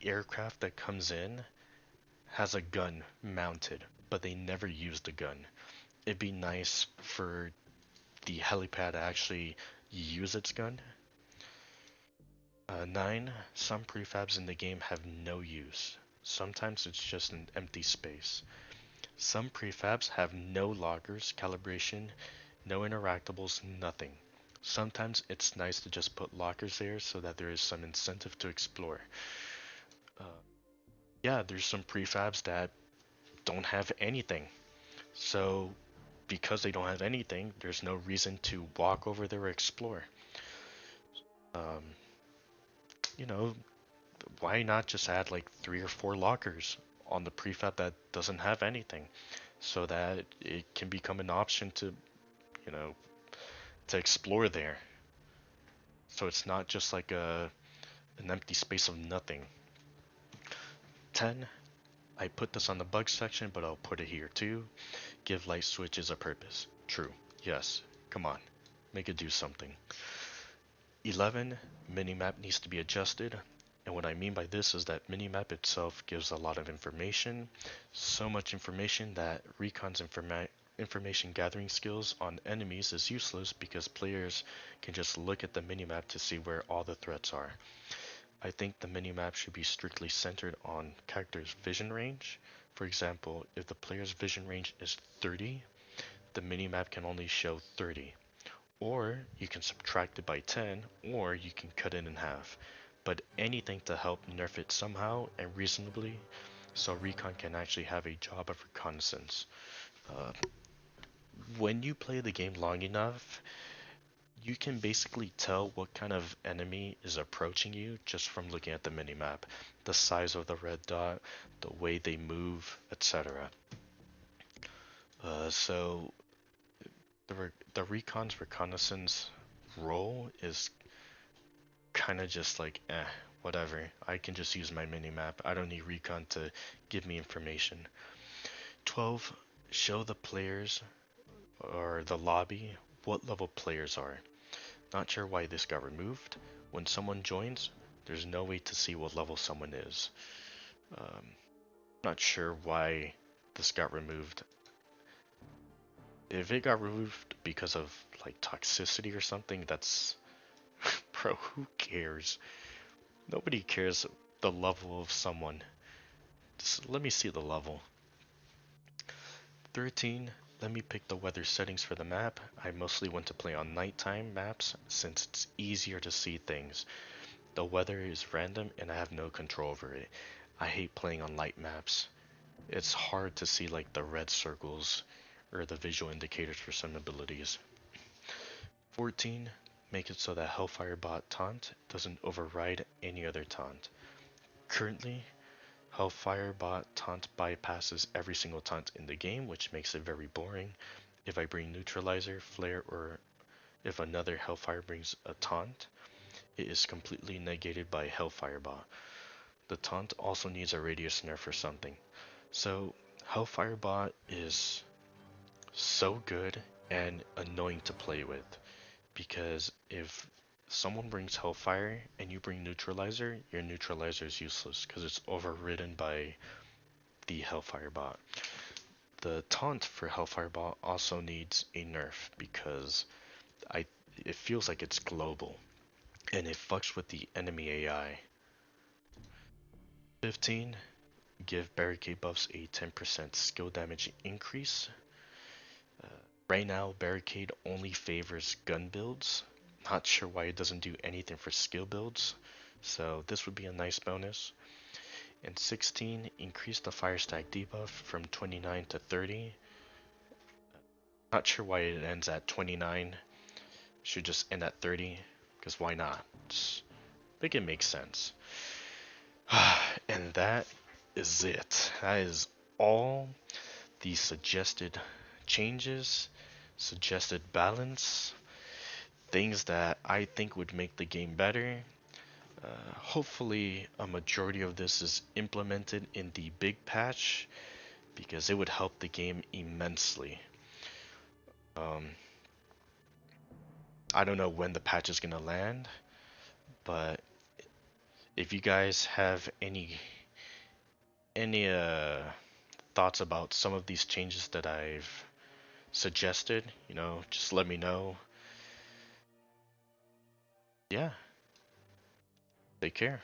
aircraft that comes in has a gun mounted, but they never use the gun. It'd be nice for the helipad to actually use its gun. 9. Some prefabs in the game have no use. Sometimes it's just an empty space. Some prefabs have no lockers, calibration, no interactables, nothing. Sometimes it's nice to just put lockers there so that there is some incentive to explore. Yeah, there's some prefabs that don't have anything. So because they don't have anything, there's no reason to walk over there or explore. Um, you know, why not just add like 3 or 4 lockers on the prefab that doesn't have anything so that it can become an option to, you know, to explore there. So it's not just like an empty space of nothing. 10. I put this on the bug section, but I'll put it here too. Give light switches a purpose. True. Yes. Come on. Make it do something. 11. Minimap needs to be adjusted. And what I mean by this is that minimap itself gives a lot of information. So much information that Recon's information gathering skills on enemies is useless because players can just look at the minimap to see where all the threats are. I think the minimap should be strictly centered on character's vision range. For example, if the player's vision range is 30, the minimap can only show 30. Or you can subtract it by 10, or you can cut it in half. But anything to help nerf it somehow and reasonably so Recon can actually have a job of reconnaissance. When you play the game long enough, you can basically tell what kind of enemy is approaching you just from looking at the minimap, the size of the red dot, the way they move, etc. So the Recon's reconnaissance role is kind of just like, whatever. I can just use my minimap. I don't need Recon to give me information. 12, show the players or the lobby what level players are. Not sure why this got removed. When someone joins, there's no way to see what level someone is. Not sure why this got removed. If it got removed because of like toxicity or something, that's bro, who cares? Nobody cares the level of someone. Just let me see the level. 13, let me pick the weather settings for the map. I mostly want to play on nighttime maps since it's easier to see things. The weather is random and I have no control over it. I hate playing on light maps. It's hard to see like the red circles or the visual indicators for some abilities. 14, make it so that Hellfire bot taunt doesn't override any other taunt. Currently, Hellfire bot taunt bypasses every single taunt in the game, which makes it very boring. If I bring neutralizer, flare, or if another Hellfire brings a taunt, it is completely negated by Hellfire bot. The taunt also needs a radius nerf or something. So Hellfire bot is so good and annoying to play with, because if someone brings Hellfire and you bring Neutralizer, your Neutralizer is useless because it's overridden by the Hellfire bot. The taunt for Hellfire bot also needs a nerf because it feels like it's global and it fucks with the enemy AI. 15, give barricade buffs a 10% skill damage increase. Right now, barricade only favors gun builds. Not sure why it doesn't do anything for skill builds, so this would be a nice bonus. And 16, increase the fire stack debuff from 29 to 30. Not sure why it ends at 29. Should just end at 30, because why not? Just make it make sense. And that is it. That is all the suggested changes, suggested balance, things that I think would make the game better. Hopefully a majority of this is implemented in the big patch because it would help the game immensely. I don't know when the patch is gonna land, but if you guys have any thoughts about some of these changes that I've suggested, just let me know. Yeah, take care.